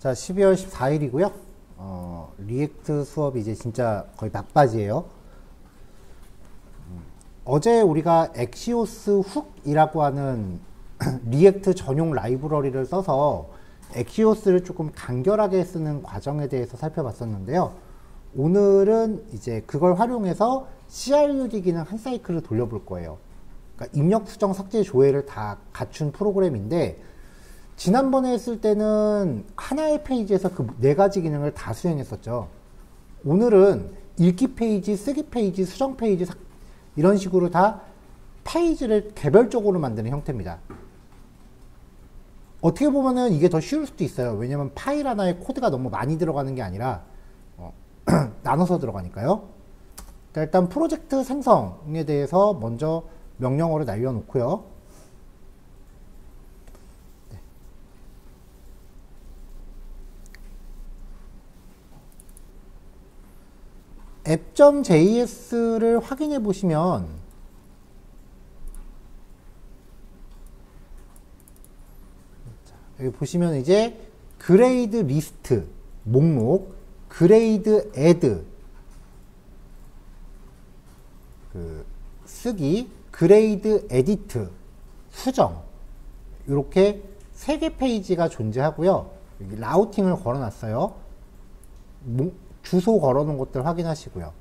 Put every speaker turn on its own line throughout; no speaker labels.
자, 12월 14일이고요. 리액트 수업이 이제 진짜 거의 막바지예요. 어제 우리가 엑시오스 훅이라고 하는 리액트 전용 라이브러리를 써서 엑시오스를 조금 간결하게 쓰는 과정에 대해서 살펴봤었는데요. 오늘은 이제 그걸 활용해서 CRUD 기능 한 사이클을 돌려볼 거예요. 그러니까 입력, 수정, 삭제, 조회를 다 갖춘 프로그램인데, 지난번에 했을 때는 하나의 페이지에서 그 네 가지 기능을 다 수행했었죠. 오늘은 읽기 페이지, 쓰기 페이지, 수정 페이지, 이런 식으로 다 페이지를 개별적으로 만드는 형태입니다. 어떻게 보면은 이게 더 쉬울 수도 있어요. 왜냐면 파일 하나에 코드가 너무 많이 들어가는 게 아니라 나눠서 들어가니까요. 일단 프로젝트 생성에 대해서 먼저 명령어를 날려놓고요. app.js를 확인해 보시면 여기 보시면 이제 그레이드 리스트 목록, 그레이드 애드 쓰기, 그레이드 에디트 수정, 이렇게 3개 페이지가 존재하고요. 여기 라우팅을 걸어놨어요. 주소 걸어놓은 것들 확인하시고요.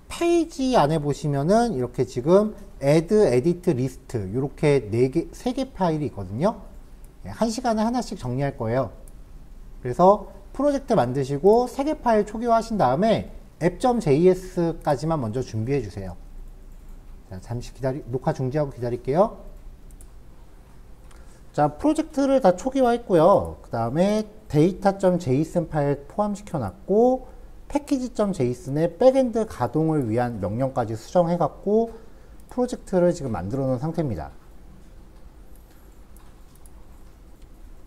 페이지 안에 보시면은 이렇게 지금 add, edit, list 이렇게 3개 파일이 있거든요. 1시간에 하나씩 정리할 거예요. 그래서 프로젝트 만드시고 3개 파일 초기화 하신 다음에 app.js까지만 먼저 준비해 주세요. 자, 잠시 녹화 중지하고 기다릴게요. 자, 프로젝트를 다 초기화 했고요. 그 다음에 data.json 파일 포함시켜 놨고, package.json의 백엔드 가동을 위한 명령까지 수정해 갖고 프로젝트를 지금 만들어 놓은 상태입니다.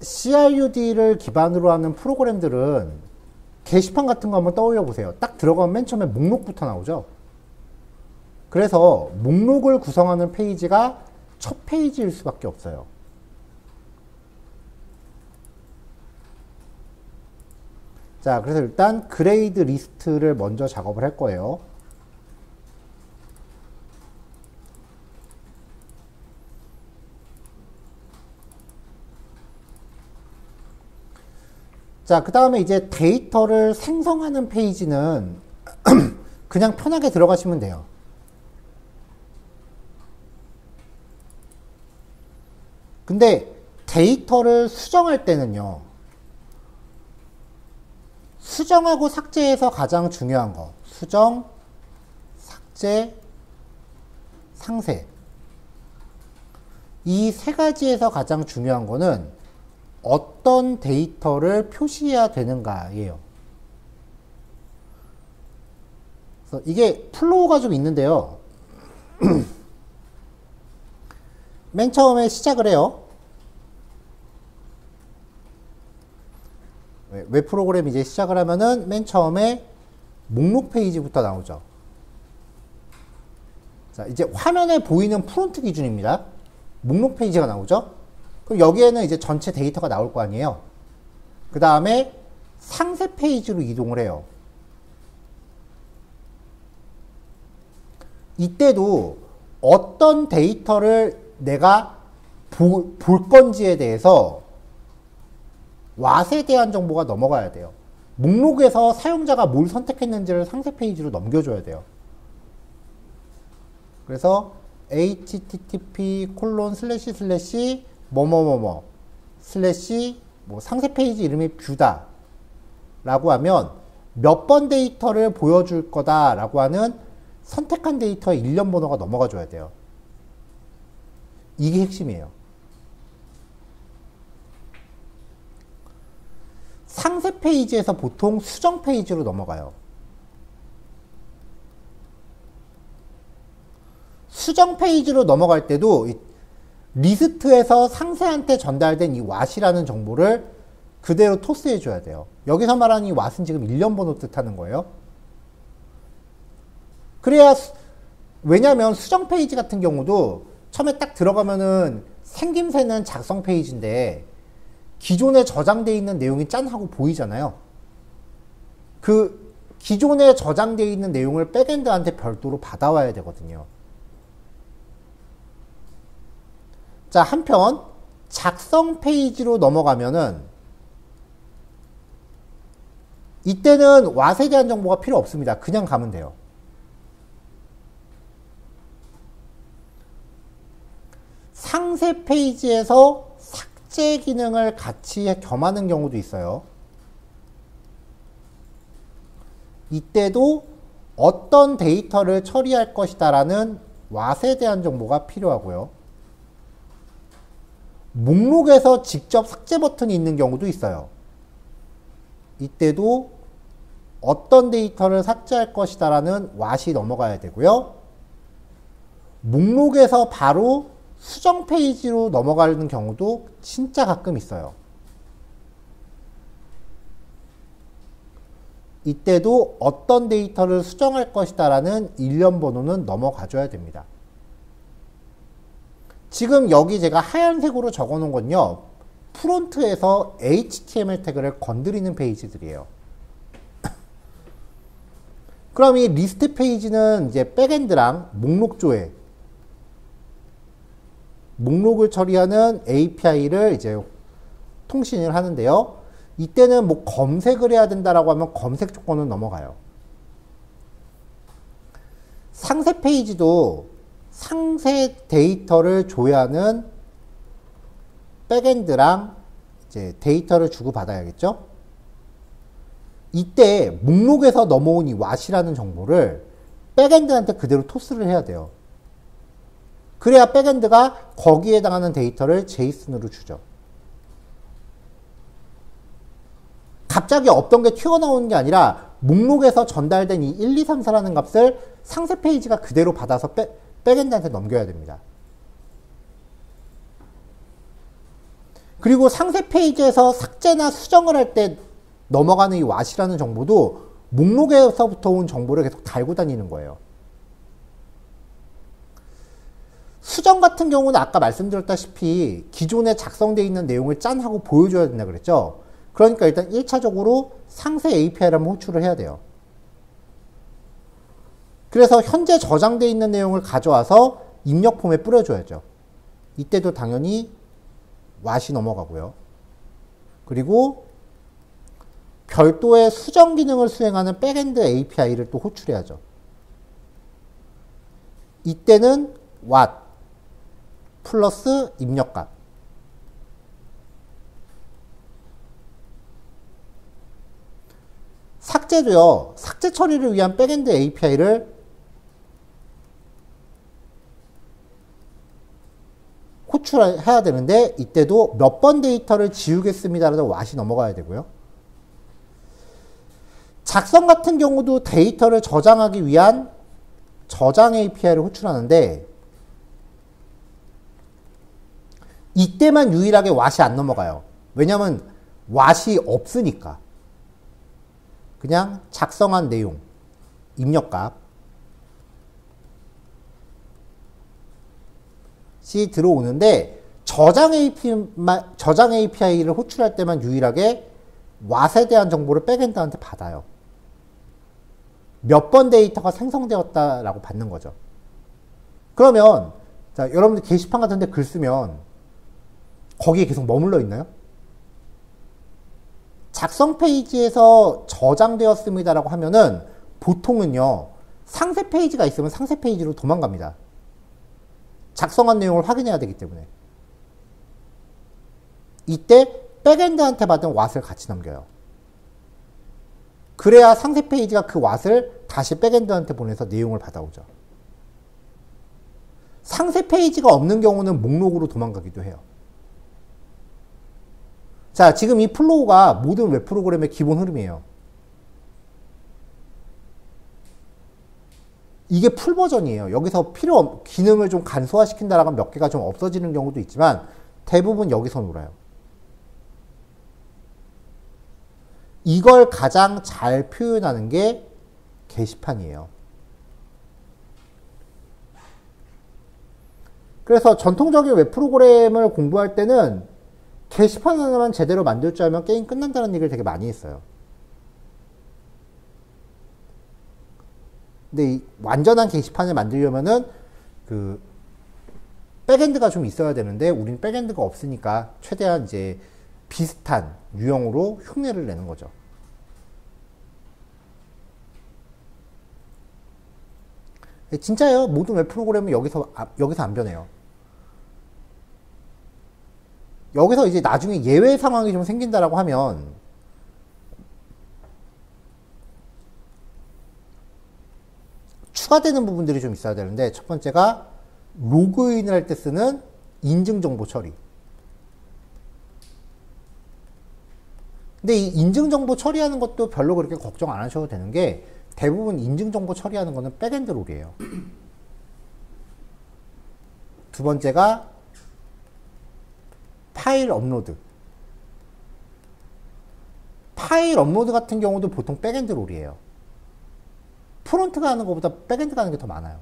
CRUD를 기반으로 하는 프로그램들은 게시판 같은 거 한번 떠올려 보세요. 딱 들어가면 맨 처음에 목록부터 나오죠. 그래서 목록을 구성하는 페이지가 첫 페이지일 수밖에 없어요. 자, 그래서 일단 그레이드 리스트를 먼저 작업을 할 거예요. 자, 그 다음에 이제 데이터를 생성하는 페이지는 그냥 편하게 들어가시면 돼요. 근데 데이터를 수정할 때는요, 수정하고 삭제에서 가장 중요한 거, 수정, 삭제, 상세, 이 세 가지에서 가장 중요한 거는 어떤 데이터를 표시해야 되는가예요. 그래서 이게 플로우가 좀 있는데요. 맨 처음에 시작을 해요. 웹 프로그램 이제 시작을 하면은 맨 처음에 목록 페이지부터 나오죠. 자, 이제 화면에 보이는 프론트 기준입니다. 목록 페이지가 나오죠. 그럼 여기에는 이제 전체 데이터가 나올 거 아니에요. 그 다음에 상세 페이지로 이동을 해요. 이때도 어떤 데이터를 내가 볼 건지에 대해서 왓에 대한 정보가 넘어가야 돼요. 목록에서 사용자가 뭘 선택했는지를 상세 페이지로 넘겨줘야 돼요. 그래서 http:// 뭐뭐뭐뭐 슬래시 뭐 상세 페이지 이름이 뷰다 라고 하면 몇 번 데이터를 보여줄 거다 라고 하는 선택한 데이터의 일련 번호가 넘어가 줘야 돼요. 이게 핵심이에요. 상세 페이지에서 보통 수정 페이지로 넘어가요. 수정 페이지로 넘어갈 때도 리스트에서 상세한테 전달된 이 왓이라는 정보를 그대로 토스해 줘야 돼요. 여기서 말하는 이 왓은 지금 일련 번호 뜻하는 거예요. 그래야 왜냐면 수정 페이지 같은 경우도 처음에 딱 들어가면은 생김새는 작성 페이지인데 기존에 저장되어 있는 내용이 짠 하고 보이잖아요. 그 기존에 저장되어 있는 내용을 백엔드한테 별도로 받아와야 되거든요. 자, 한편 작성 페이지로 넘어가면은 이때는 왓에 대한 정보가 필요 없습니다. 그냥 가면 돼요. 상세 페이지에서 삭제 기능을 같이 겸하는 경우도 있어요. 이때도 어떤 데이터를 처리할 것이다 라는 왓에 대한 정보가 필요하고요. 목록에서 직접 삭제 버튼이 있는 경우도 있어요. 이때도 어떤 데이터를 삭제할 것이다 라는 왓이 넘어가야 되고요. 목록에서 바로 수정 페이지로 넘어가는 경우도 진짜 가끔 있어요. 이때도 어떤 데이터를 수정할 것이다 라는 일련 번호는 넘어가줘야 됩니다. 지금 여기 제가 하얀색으로 적어 놓은 건요, 프론트에서 HTML 태그를 건드리는 페이지들이에요. 그럼 이 리스트 페이지는 이제 백엔드랑 목록 조회, 목록을 처리하는 API를 이제 통신을 하는데요. 이때는 뭐 검색을 해야 된다라고 하면 검색 조건은 넘어가요. 상세 페이지도 상세 데이터를 조회하는 백엔드랑 이제 데이터를 주고받아야겠죠. 이때 목록에서 넘어온 이 왓이라는 정보를 백엔드한테 그대로 토스를 해야 돼요. 그래야 백엔드가 거기에 해당하는 데이터를 제이슨으로 주죠. 갑자기 없던 게 튀어나오는 게 아니라 목록에서 전달된 이 1, 2, 3, 4라는 값을 상세 페이지가 그대로 받아서 백엔드한테 넘겨야 됩니다. 그리고 상세 페이지에서 삭제나 수정을 할 때 넘어가는 이 왓이라는 정보도 목록에서부터 온 정보를 계속 달고 다니는 거예요. 수정 같은 경우는 아까 말씀드렸다시피 기존에 작성되어 있는 내용을 짠 하고 보여줘야 된다 그랬죠. 그러니까 일단 1차적으로 상세 API를 한번 호출을 해야 돼요. 그래서 현재 저장되어 있는 내용을 가져와서 입력 폼에 뿌려줘야죠. 이때도 당연히 왓이 넘어가고요. 그리고 별도의 수정 기능을 수행하는 백엔드 API를 또 호출해야죠. 이때는 왓 플러스 입력값. 삭제도요. 삭제 처리를 위한 백엔드 API를 호출해야 되는데 이때도 몇 번 데이터를 지우겠습니다라는 왓이 넘어가야 되고요. 작성 같은 경우도 데이터를 저장하기 위한 저장 API를 호출하는데 이때만 유일하게 왓이 안 넘어가요. 왜냐하면 왓이 없으니까. 그냥 작성한 내용, 입력값 이 들어오는데 저장 API를 호출할 때만 유일하게 왓에 대한 정보를 백엔드한테 받아요. 몇 번 데이터가 생성되었다라고 받는 거죠. 그러면 자, 여러분들 게시판 같은 데 글 쓰면 거기에 계속 머물러 있나요? 작성 페이지에서 저장되었습니다라고 하면은 보통은요, 상세 페이지가 있으면 상세 페이지로 도망갑니다. 작성한 내용을 확인해야 되기 때문에. 이때 백엔드한테 받은 왓을 같이 넘겨요. 그래야 상세 페이지가 그 왓을 다시 백엔드한테 보내서 내용을 받아오죠. 상세 페이지가 없는 경우는 목록으로 도망가기도 해요. 자, 지금 이 플로우가 모든 웹 프로그램의 기본 흐름이에요. 이게 풀 버전이에요. 여기서 기능을 좀 간소화시킨다라고 몇 개가 좀 없어지는 경우도 있지만 대부분 여기서 놀아요. 이걸 가장 잘 표현하는 게 게시판이에요. 그래서 전통적인 웹 프로그램을 공부할 때는 게시판 하나만 제대로 만들 줄 알면 게임 끝난다는 얘기를 되게 많이 했어요. 근데 이 완전한 게시판을 만들려면은 그 백엔드가 좀 있어야 되는데 우린 백엔드가 없으니까 최대한 이제 비슷한 유형으로 흉내를 내는 거죠. 진짜요. 모든 웹 프로그램은 여기서 안 변해요. 여기서 이제 나중에 예외 상황이 좀 생긴다라고 하면 추가되는 부분들이 좀 있어야 되는데, 첫 번째가 로그인을 할 때 쓰는 인증정보 처리. 근데 이 인증정보 처리하는 것도 별로 그렇게 걱정 안 하셔도 되는 게, 대부분 인증정보 처리하는 거는 백엔드 롤이에요. 두 번째가 파일 업로드. 파일 업로드 같은 경우도 보통 백엔드 롤이에요. 프론트가 하는 것보다 백엔드가 하는 게 더 많아요.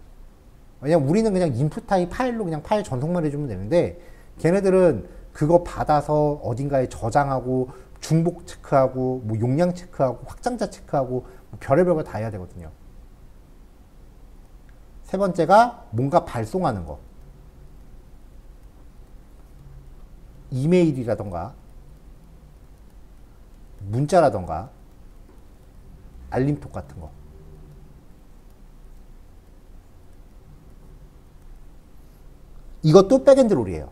왜냐면 우리는 그냥 인풋 타입 파일로 그냥 파일 전송만 해주면 되는데, 걔네들은 그거 받아서 어딘가에 저장하고 중복 체크하고 뭐 용량 체크하고 확장자 체크하고 뭐 별의별 거 다 해야 되거든요. 세 번째가 뭔가 발송하는 거. 이메일이라던가 문자라던가 알림톡 같은 거. 이것도 백엔드 롤이에요.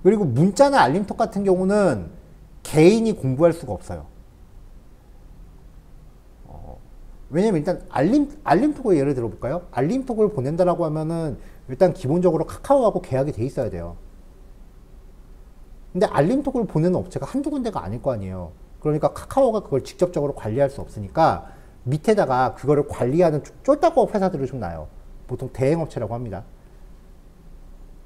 그리고 문자나 알림톡 같은 경우는 개인이 공부할 수가 없어요. 왜냐면 일단 알림톡을 예를 들어볼까요? 알림톡을 보낸다라고 하면은 일단 기본적으로 카카오하고 계약이 돼 있어야 돼요. 근데 알림톡을 보내는 업체가 한두 군데가 아닐 거 아니에요. 그러니까 카카오가 그걸 직접적으로 관리할 수 없으니까 밑에다가 그거를 관리하는 쫄딱업 회사들을 좀 놔요. 보통 대행업체라고 합니다.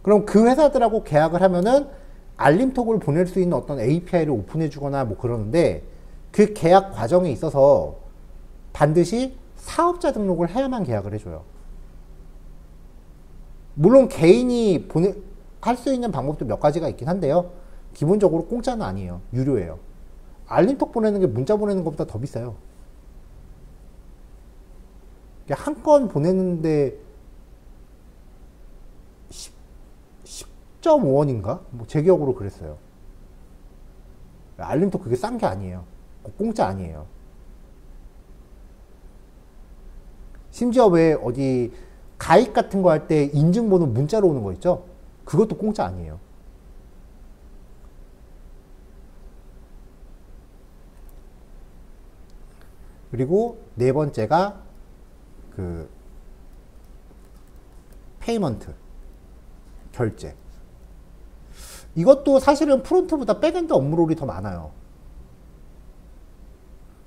그럼 그 회사들하고 계약을 하면은 알림톡을 보낼 수 있는 어떤 API를 오픈해 주거나 뭐 그러는데, 그 계약 과정에 있어서 반드시 사업자 등록을 해야만 계약을 해줘요. 물론 개인이 할 수 있는 방법도 몇 가지가 있긴 한데요. 기본적으로 공짜는 아니에요. 유료예요. 알림톡 보내는 게 문자 보내는 것보다 더 비싸요. 한 건 보내는데 10.5원인가? 뭐 제 기억으로 그랬어요. 알림톡 그게 싼 게 아니에요. 공짜 아니에요. 심지어 왜 어디 가입 같은 거 할 때 인증번호 문자로 오는 거 있죠? 그것도 공짜 아니에요. 그리고 네 번째가 그 페이먼트, 결제. 이것도 사실은 프론트보다 백엔드 업무롤이 더 많아요.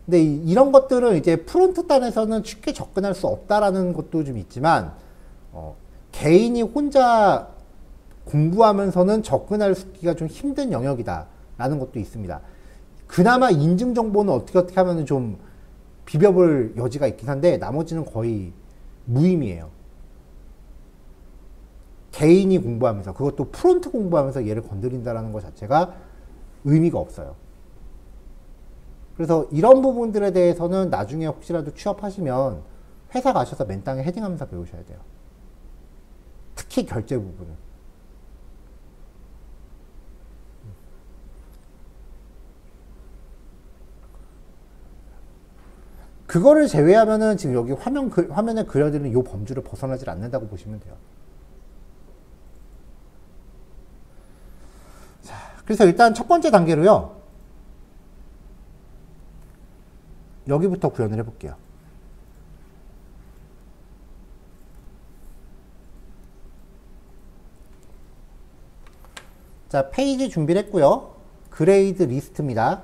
근데 이런 것들은 이제 프론트 단에서는 쉽게 접근할 수 없다라는 것도 좀 있지만, 개인이 혼자 공부하면서는 접근하기가 좀 힘든 영역이다라는 것도 있습니다. 그나마 인증 정보는 어떻게 하면 좀 비벼볼 여지가 있긴 한데, 나머지는 거의 무의미해요. 개인이 공부하면서, 그것도 프론트 공부하면서 얘를 건드린다라는 것 자체가 의미가 없어요. 그래서 이런 부분들에 대해서는 나중에 혹시라도 취업하시면 회사 가셔서 맨땅에 헤딩하면서 배우셔야 돼요. 특히 결제 부분은. 그거를 제외하면은 지금 여기 화면에 그려드리는 이 범주를 벗어나질 않는다고 보시면 돼요. 자, 그래서 일단 첫 번째 단계로요. 여기부터 구현을 해볼게요. 자, 페이지 준비를 했고요. 그레이드 리스트입니다.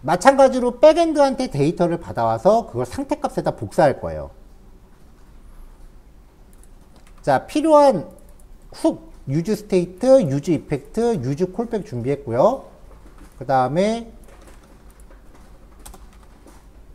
마찬가지로 백엔드한테 데이터를 받아와서 그걸 상태값에다 복사할 거예요. 자, 필요한 훅, 유즈 스테이트, 유즈 이펙트, 유즈 콜백 준비했고요. 그 다음에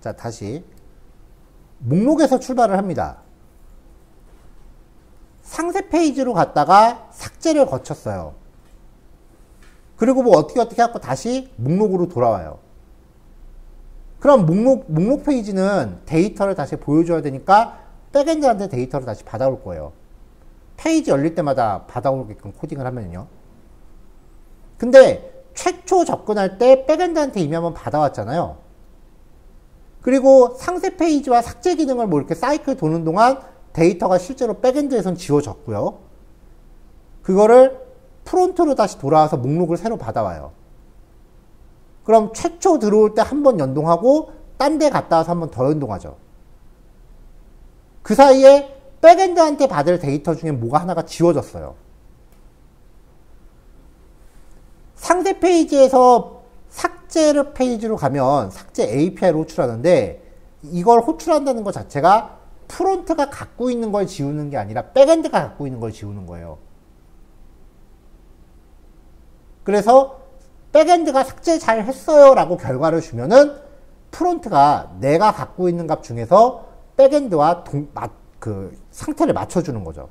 자, 다시 목록에서 출발을 합니다. 상세 페이지로 갔다가 삭제를 거쳤어요. 그리고 뭐 어떻게 하고 다시 목록으로 돌아와요. 그럼 목록 페이지는 데이터를 다시 보여줘야 되니까 백엔드한테 데이터를 다시 받아올 거예요. 페이지 열릴 때마다 받아오게끔 코딩을 하면요. 근데 최초 접근할 때 백엔드한테 이미 한번 받아왔잖아요. 그리고 상세 페이지와 삭제 기능을 뭐 이렇게 사이클 도는 동안 데이터가 실제로 백엔드에선 지워졌고요. 그거를 프론트로 다시 돌아와서 목록을 새로 받아와요. 그럼 최초 들어올 때 한 번 연동하고 딴 데 갔다 와서 한 번 더 연동하죠. 그 사이에 백엔드한테 받을 데이터 중에 뭐가 하나가 지워졌어요. 상세 페이지에서 삭제 페이지로 가면 삭제 API를 호출하는데 이걸 호출한다는 것 자체가 프론트가 갖고 있는 걸 지우는 게 아니라 백엔드가 갖고 있는 걸 지우는 거예요. 그래서 백엔드가 삭제 잘 했어요 라고 결과를 주면은 프론트가 내가 갖고 있는 값 중에서 백엔드와 그 상태를 맞춰주는 거죠.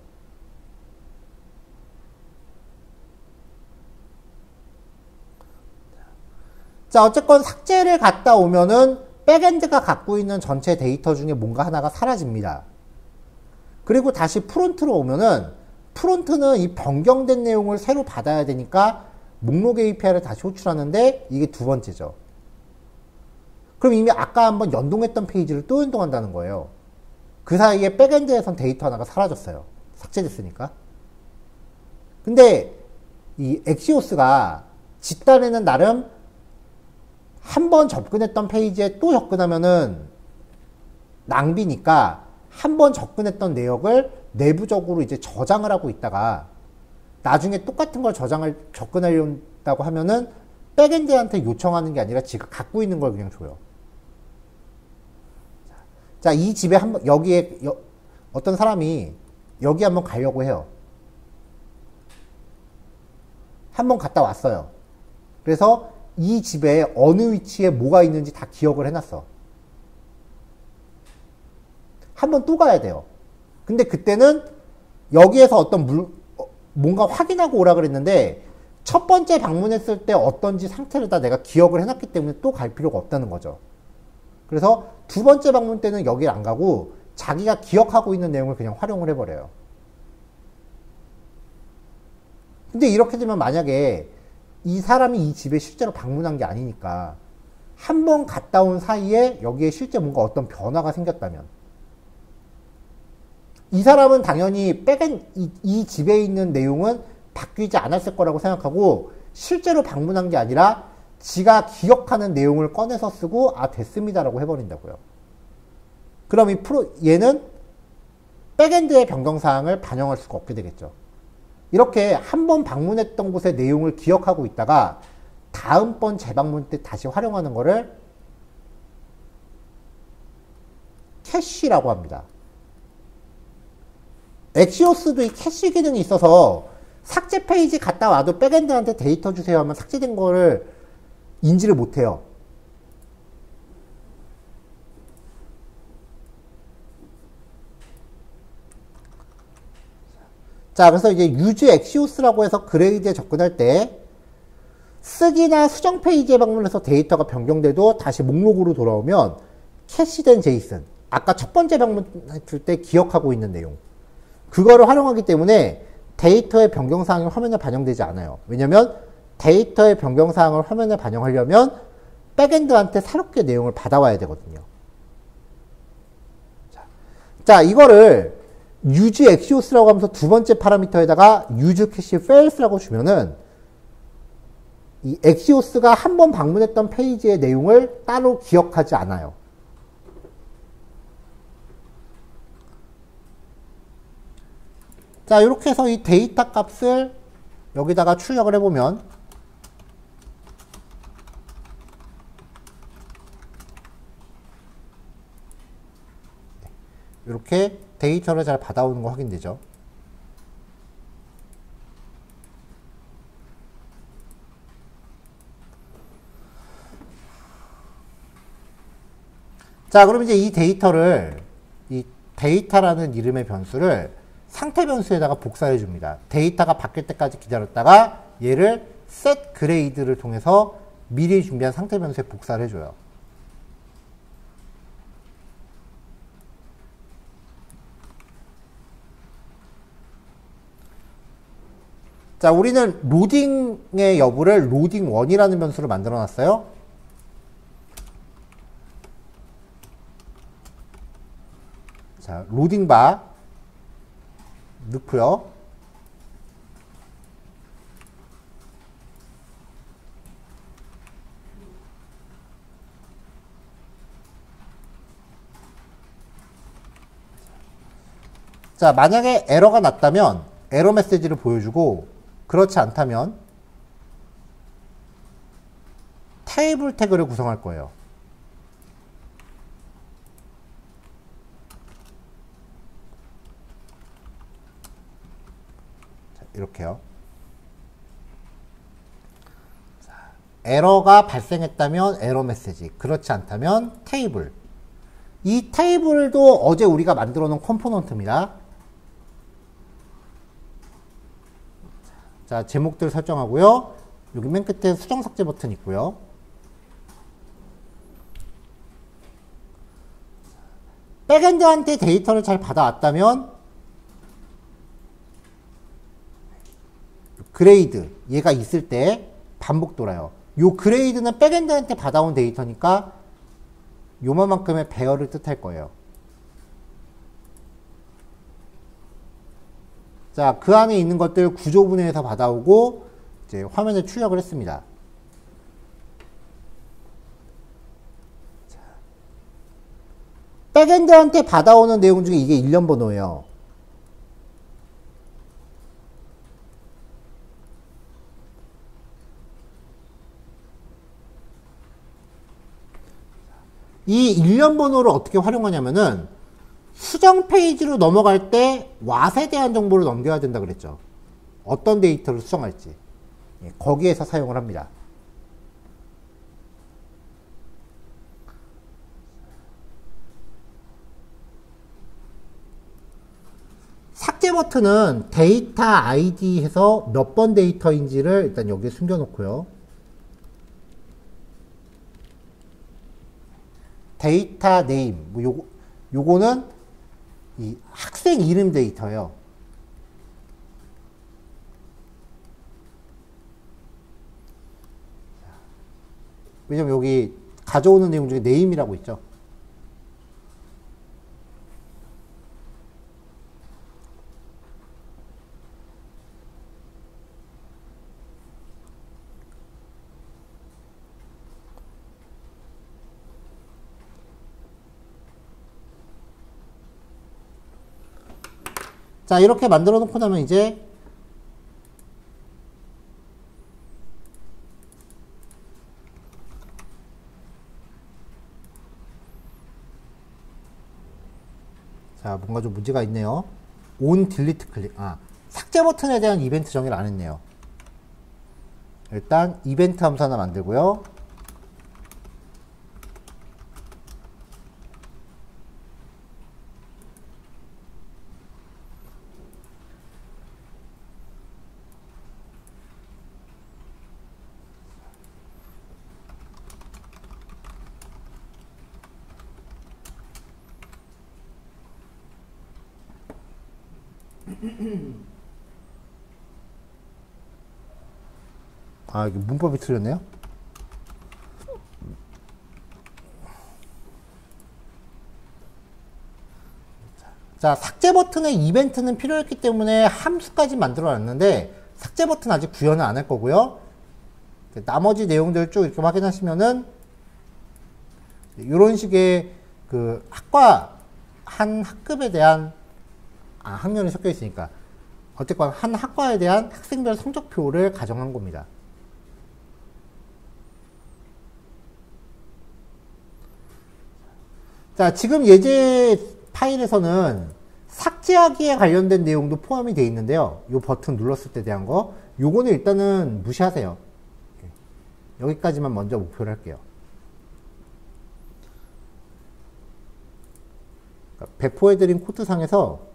자, 어쨌건 삭제를 갔다 오면은 백엔드가 갖고 있는 전체 데이터 중에 뭔가 하나가 사라집니다. 그리고 다시 프론트로 오면은 프론트는 이 변경된 내용을 새로 받아야 되니까 목록 API를 다시 호출하는데 이게 두 번째죠. 그럼 이미 아까 한번 연동했던 페이지를 또 연동한다는 거예요. 그 사이에 백엔드에선 데이터 하나가 사라졌어요. 삭제됐으니까. 근데 이 엑시오스가 집단에는 나름 한 번 접근했던 페이지에 또 접근하면은 낭비니까 한 번 접근했던 내역을 내부적으로 이제 저장을 하고 있다가 나중에 똑같은 걸 접근하려고 하면은 백엔드한테 요청하는 게 아니라 지가 갖고 있는 걸 그냥 줘요. 자, 이 집에 여기에 어떤 사람이 여기 한번 가려고 해요. 한번 갔다 왔어요. 그래서 이 집에 어느 위치에 뭐가 있는지 다 기억을 해놨어. 한번 또 가야 돼요. 근데 그때는 여기에서 뭔가 확인하고 오라 그랬는데 첫 번째 방문했을 때 어떤지 상태를 다 내가 기억을 해놨기 때문에 또 갈 필요가 없다는 거죠. 그래서 두 번째 방문 때는 여길 안 가고 자기가 기억하고 있는 내용을 그냥 활용을 해버려요. 근데 이렇게 되면 만약에 이 사람이 이 집에 실제로 방문한 게 아니니까 한 번 갔다 온 사이에 여기에 실제 뭔가 어떤 변화가 생겼다면 이 사람은 당연히 이 집에 있는 내용은 바뀌지 않았을 거라고 생각하고 실제로 방문한 게 아니라 지가 기억하는 내용을 꺼내서 쓰고 됐습니다라고 해버린다고요. 그럼 얘는 백엔드의 변경사항을 반영할 수가 없게 되겠죠. 이렇게 한 번 방문했던 곳의 내용을 기억하고 있다가 다음번 재방문 때 다시 활용하는 거를 캐시라고 합니다. 엑시오스도 이 캐시 기능이 있어서 삭제 페이지 갔다 와도 백엔드한테 데이터 주세요 하면 삭제된 거를 인지를 못해요. 자, 그래서 이제 use 엑시오스라고 해서 그레이드에 접근할 때 쓰기나 수정 페이지에 방문해서 데이터가 변경돼도 다시 목록으로 돌아오면 캐시된 제이슨, 아까 첫 번째 방문했을 때 기억하고 있는 내용, 그거를 활용하기 때문에 데이터의 변경사항이 화면에 반영되지 않아요. 왜냐면 데이터의 변경사항을 화면에 반영하려면 백엔드한테 새롭게 내용을 받아와야 되거든요. 자, 이거를 use 엑시오스라고 하면서 두 번째 파라미터에다가 use 캐시 fails라고 주면은 이 엑시오스가 한 번 방문했던 페이지의 내용을 따로 기억하지 않아요. 자, 이렇게 해서 이 데이터 값을 여기다가 출력을 해보면 이렇게 데이터를 잘 받아오는 거 확인되죠. 자, 그럼 이제 이 데이터를, 이 데이터라는 이름의 변수를 상태 변수에다가 복사해 줍니다. 데이터가 바뀔 때까지 기다렸다가 얘를 set grade를 통해서 미리 준비한 상태 변수에 복사를 해줘요. 자, 우리는 로딩의 여부를 로딩1이라는 변수를 만들어 놨어요. 자, 로딩바 넣고요. 자, 만약에 에러가 났다면 에러 메시지를 보여주고, 그렇지 않다면 테이블 태그를 구성할 거예요. 자, 이렇게요. 자, 에러가 발생했다면 에러 메시지, 그렇지 않다면 테이블. 이 테이블도 어제 우리가 만들어 놓은 컴포넌트입니다. 자, 제목들 설정하고요. 여기 맨 끝에 수정 삭제 버튼 있고요. 백엔드한테 데이터를 잘 받아왔다면 그레이드, 얘가 있을 때 반복 돌아요. 요 그레이드는 백엔드한테 받아온 데이터니까 요만큼의 배열을 뜻할 거예요. 자, 그 안에 있는 것들 구조분해해서 받아오고 이제 화면에 출력을 했습니다. 자, 백엔드한테 받아오는 내용 중에 이게 일련 번호예요. 이 일련 번호를 어떻게 활용하냐면은 수정 페이지로 넘어갈 때 왓에 대한 정보를 넘겨야 된다 그랬죠. 어떤 데이터를 수정할지. 거기에서 사용을 합니다. 삭제 버튼은 데이터 아이디 해서 몇 번 데이터인지를 일단 여기에 숨겨놓고요. 데이터 네임, 뭐 요거는 이 학생 이름 데이터예요. 왜냐면 여기 가져오는 내용 중에 네임이라고 있죠. 자, 이렇게 만들어 놓고 나면 이제 자, 뭔가 좀 문제가 있네요. on delete 클릭. 삭제 버튼에 대한 이벤트 정의를 안 했네요. 일단 이벤트 함수 하나 만들고요. 이게 문법이 틀렸네요. 자, 삭제 버튼의 이벤트는 필요했기 때문에 함수까지 만들어 놨는데 삭제 버튼 아직 구현은 안 할 거고요. 나머지 내용들 쭉 이렇게 확인하시면은 이런 식의 그 학과 한 학급에 대한 학년이 섞여 있으니까 어쨌건 한 학과에 대한 학생별 성적표를 가정한 겁니다. 자, 지금 예제 파일에서는 삭제하기에 관련된 내용도 포함이 되어 있는데요. 이 버튼 눌렀을 때 대한 거, 요거는 일단은 무시하세요. 여기까지만 먼저 목표를 할게요. 배포해드린 코드상에서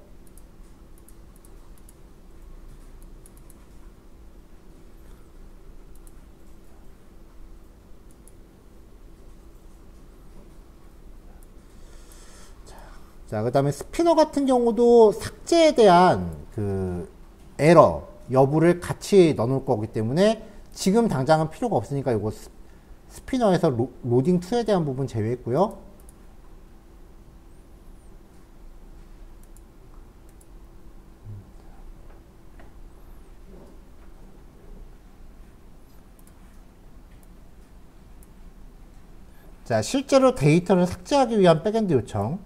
자, 그 다음에 스피너 같은 경우도 삭제에 대한 그 에러 여부를 같이 넣어 놓을 거기 때문에 지금 당장은 필요가 없으니까 이거 스피너에서 로딩 2에 대한 부분 제외했고요. 자, 실제로 데이터를 삭제하기 위한 백엔드 요청.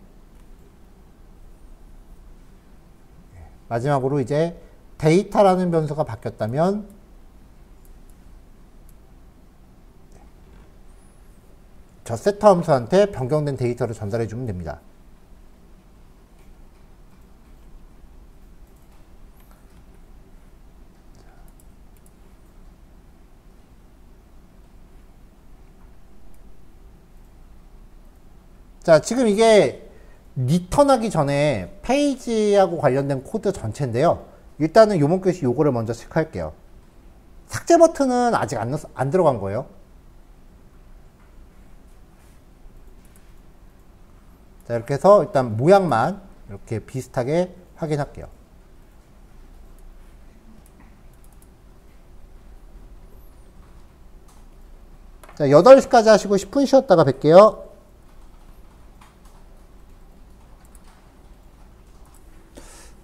마지막으로 이제 데이터라는 변수가 바뀌었다면 저 세터 함수한테 변경된 데이터를 전달해 주면 됩니다. 자, 지금 이게 리턴하기 전에 페이지하고 관련된 코드 전체인데요. 일단은 요번 교시 요거를 먼저 체크할게요. 삭제 버튼은 아직 안 들어간 거예요. 자, 이렇게 해서 일단 모양만 이렇게 비슷하게 확인할게요. 자, 8시까지 하시고 10분 쉬었다가 뵐게요.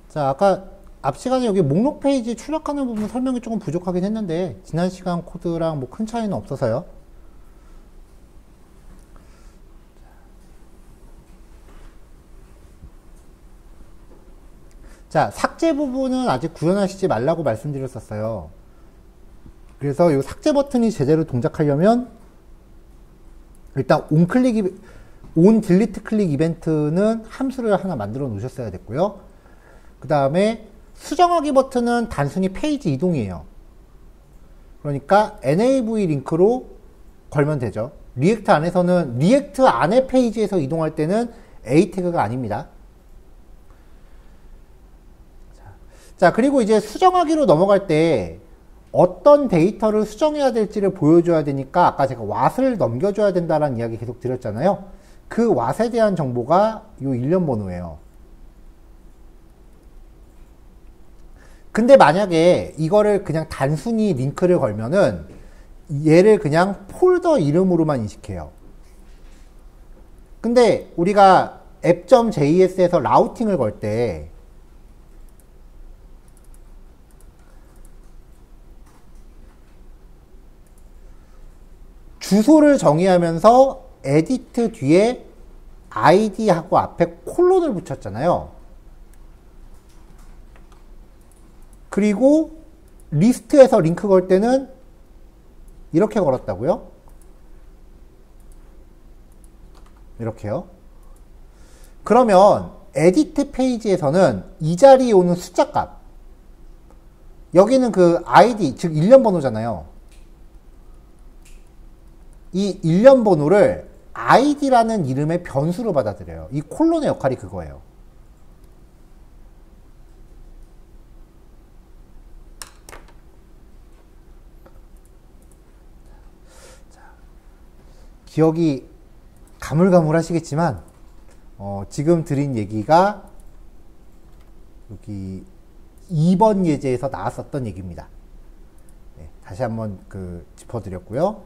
자, 아까 앞 시간에 여기 목록 페이지 출력하는 부분 설명이 조금 부족하긴 했는데 지난 시간 코드랑 뭐 큰 차이는 없어서요. 자, 삭제 부분은 아직 구현하시지 말라고 말씀드렸었어요. 그래서 이 삭제 버튼이 제대로 동작하려면 일단 온 딜리트 클릭 이벤트는 함수를 하나 만들어 놓으셨어야 됐고요. 그 다음에 수정하기 버튼은 단순히 페이지 이동이에요. 그러니까 NAV 링크로 걸면 되죠. 리액트 안에서는 리액트 안의 페이지에서 이동할 때는 A 태그가 아닙니다. 자, 그리고 이제 수정하기로 넘어갈 때 어떤 데이터를 수정해야 될지를 보여줘야 되니까 아까 제가 왓을 넘겨줘야 된다는 이야기 계속 드렸잖아요. 그 왓에 대한 정보가 이 일련 번호예요. 근데 만약에 이거를 그냥 단순히 링크를 걸면은 얘를 그냥 폴더 이름으로만 인식해요. 근데 우리가 app.js에서 라우팅을 걸 때 주소를 정의하면서 edit 뒤에 id하고 앞에 콜론을 붙였잖아요. 그리고 리스트에서 링크 걸 때는 이렇게 걸었다고요? 이렇게요. 그러면 에디트 페이지에서는 이 자리에 오는 숫자 값, 여기는 그 아이디, 즉 일련 번호잖아요. 이 일련 번호를 아이디라는 이름의 변수로 받아들여요. 이 콜론의 역할이 그거예요. 기억이 가물가물하시겠지만 지금 드린 얘기가 여기 2번 예제에서 나왔었던 얘기입니다. 네, 다시 한번 짚어드렸고요.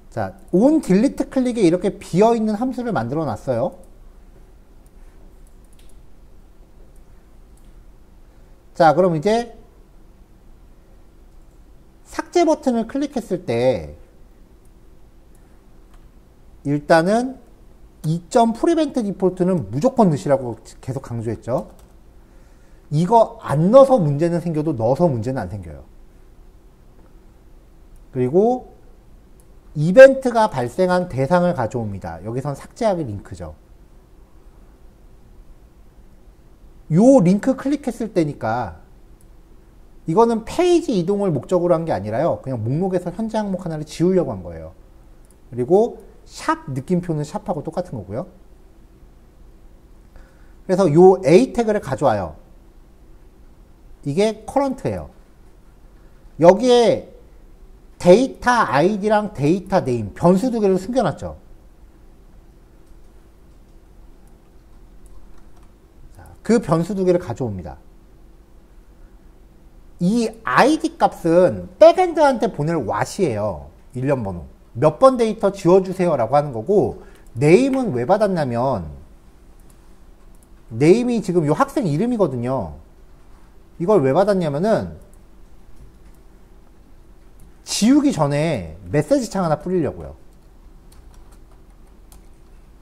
자, on delete 클릭에 이렇게 비어있는 함수를 만들어 놨어요. 자, 그럼 이제 삭제 버튼을 클릭했을 때 일단은 2.prevent default는 무조건 넣으시라고 계속 강조했죠. 이거 안 넣어서 문제는 생겨도 넣어서 문제는 안 생겨요. 그리고 이벤트가 발생한 대상을 가져옵니다. 여기선 삭제하기 링크죠. 요 링크 클릭했을 때니까 이거는 페이지 이동을 목적으로 한 게 아니라요. 그냥 목록에서 현재 항목 하나를 지우려고 한 거예요. 그리고 샵 느낌표는 샵하고 똑같은 거고요. 그래서 요 A 태그를 가져와요. 이게 커런트예요. 여기에 데이터 아이디랑 데이터 네임, 변수 두 개를 숨겨놨죠. 그 변수 두 개를 가져옵니다. 이 아이디 값은 백엔드한테 보낼 왓이에요. 일련 번호. 몇 번 데이터 지워주세요 라고 하는 거고, 네임은 왜 받았냐면, 네임이 지금 이 학생 이름이거든요. 이걸 왜 받았냐면은, 지우기 전에 메시지 창 하나 뿌리려고요.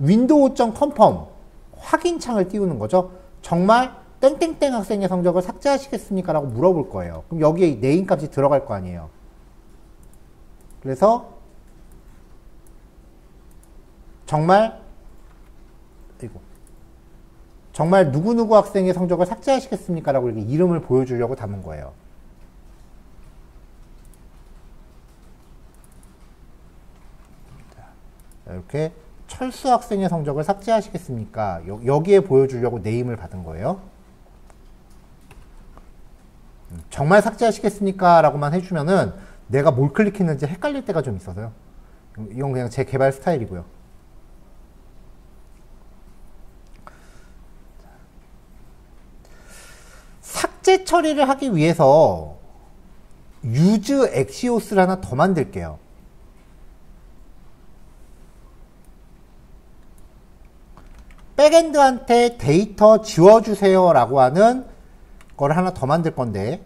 window.confirm 확인 창을 띄우는 거죠. 정말 땡땡땡 학생의 성적을 삭제하시겠습니까? 라고 물어볼 거예요. 그럼 여기에 네임 값이 들어갈 거 아니에요. 그래서 정말 누구누구 학생의 성적을 삭제하시겠습니까? 라고 이렇게 이름을 보여주려고 담은 거예요. 이렇게 철수 학생의 성적을 삭제하시겠습니까? 여기에 보여주려고 네임을 받은 거예요. 정말 삭제하시겠습니까? 라고만 해주면은 내가 뭘 클릭했는지 헷갈릴 때가 좀 있어서요. 이건 그냥 제 개발 스타일이고요. 삭제 처리를 하기 위해서 use axios를 하나 더 만들게요. 백엔드한테 데이터 지워주세요 라고 하는 걸 하나 더 만들 건데,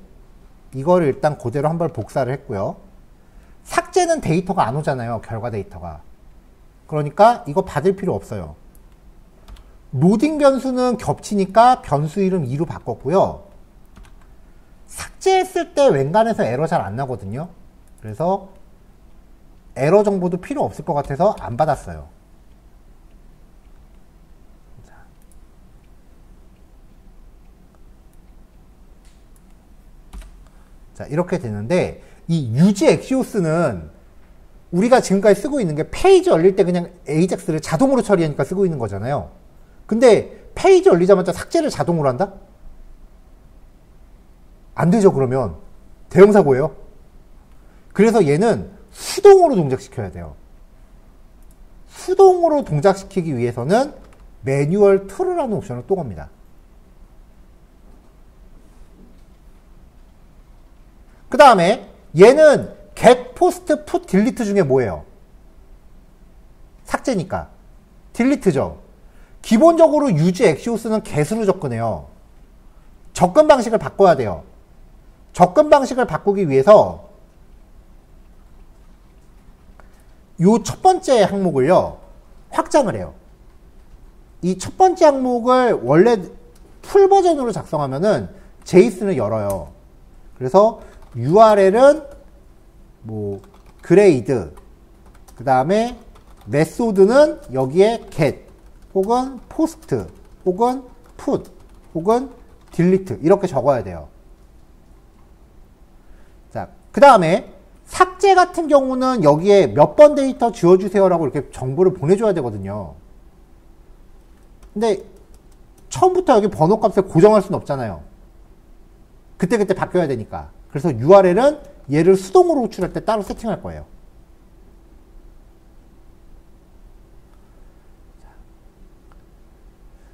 이거를 일단 그대로 한번 복사를 했고요. 삭제는 데이터가 안 오잖아요. 결과 데이터가. 그러니까 이거 받을 필요 없어요. 로딩 변수는 겹치니까 변수 이름 2로 바꿨고요. 삭제했을 때 웬간해서 에러 잘 안 나거든요. 그래서 에러 정보도 필요 없을 것 같아서 안 받았어요. 자, 이렇게 되는데, 이 use axios는 우리가 지금까지 쓰고 있는 게 페이지 열릴 때 그냥 AJAX를 자동으로 처리하니까 쓰고 있는 거잖아요. 근데 페이지 열리자마자 삭제를 자동으로 한다? 안 되죠, 그러면. 대형사고예요. 그래서 얘는 수동으로 동작시켜야 돼요. 수동으로 동작시키기 위해서는 매뉴얼 true라는 옵션을 또 겁니다. 그 다음에 얘는 get, post, put, delete 중에 뭐예요? 삭제니까 delete죠. 기본적으로 use axios는 get으로 접근해요. 접근 방식을 바꿔야 돼요. 접근 방식을 바꾸기 위해서 이 첫 번째 항목을요, 확장을 해요. 이 첫 번째 항목을 원래 풀 버전으로 작성하면은 제이슨을 열어요. 그래서 URL은 뭐 grade, 그 다음에 메소드는 여기에 get 혹은 post 혹은 put 혹은 delete 이렇게 적어야 돼요. 자, 그 다음에 삭제 같은 경우는 여기에 몇 번 데이터 지워주세요 라고 이렇게 정보를 보내줘야 되거든요. 근데 처음부터 여기 번호 값을 고정할 수는 없잖아요. 그때그때 바뀌어야 되니까. 그래서 URL은 얘를 수동으로 호출할 때 따로 세팅할 거예요.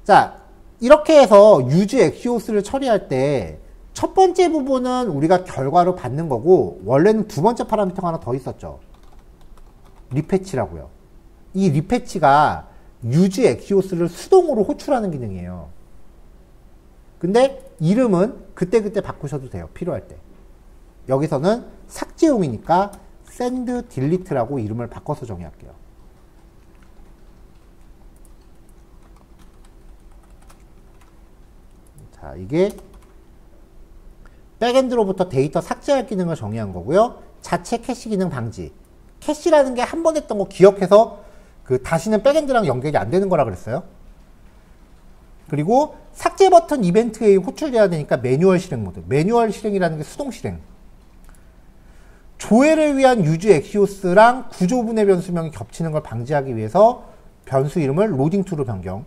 자, 이렇게 해서 use axios를 처리할 때 첫 번째 부분은 우리가 결과로 받는 거고, 원래는 두 번째 파라미터가 하나 더 있었죠. 리패치라고요. 이 리패치가 use axios를 수동으로 호출하는 기능이에요. 근데 이름은 그때그때 바꾸셔도 돼요. 필요할 때. 여기서는 삭제용이니까 send delete라고 이름을 바꿔서 정의할게요. 자, 이게 백엔드로부터 데이터 삭제할 기능을 정의한 거고요. 자체 캐시 기능 방지. 캐시라는 게 한 번 했던 거 기억해서 다시는 백엔드랑 연결이 안 되는 거라 그랬어요. 그리고 삭제 버튼 이벤트에 호출돼야 되니까 매뉴얼 실행 모드. 매뉴얼 실행이라는 게 수동 실행. 조회를 위한 유즈 엑시오스랑 구조분해 변수명이 겹치는 걸 방지하기 위해서 변수 이름을 로딩2로 변경.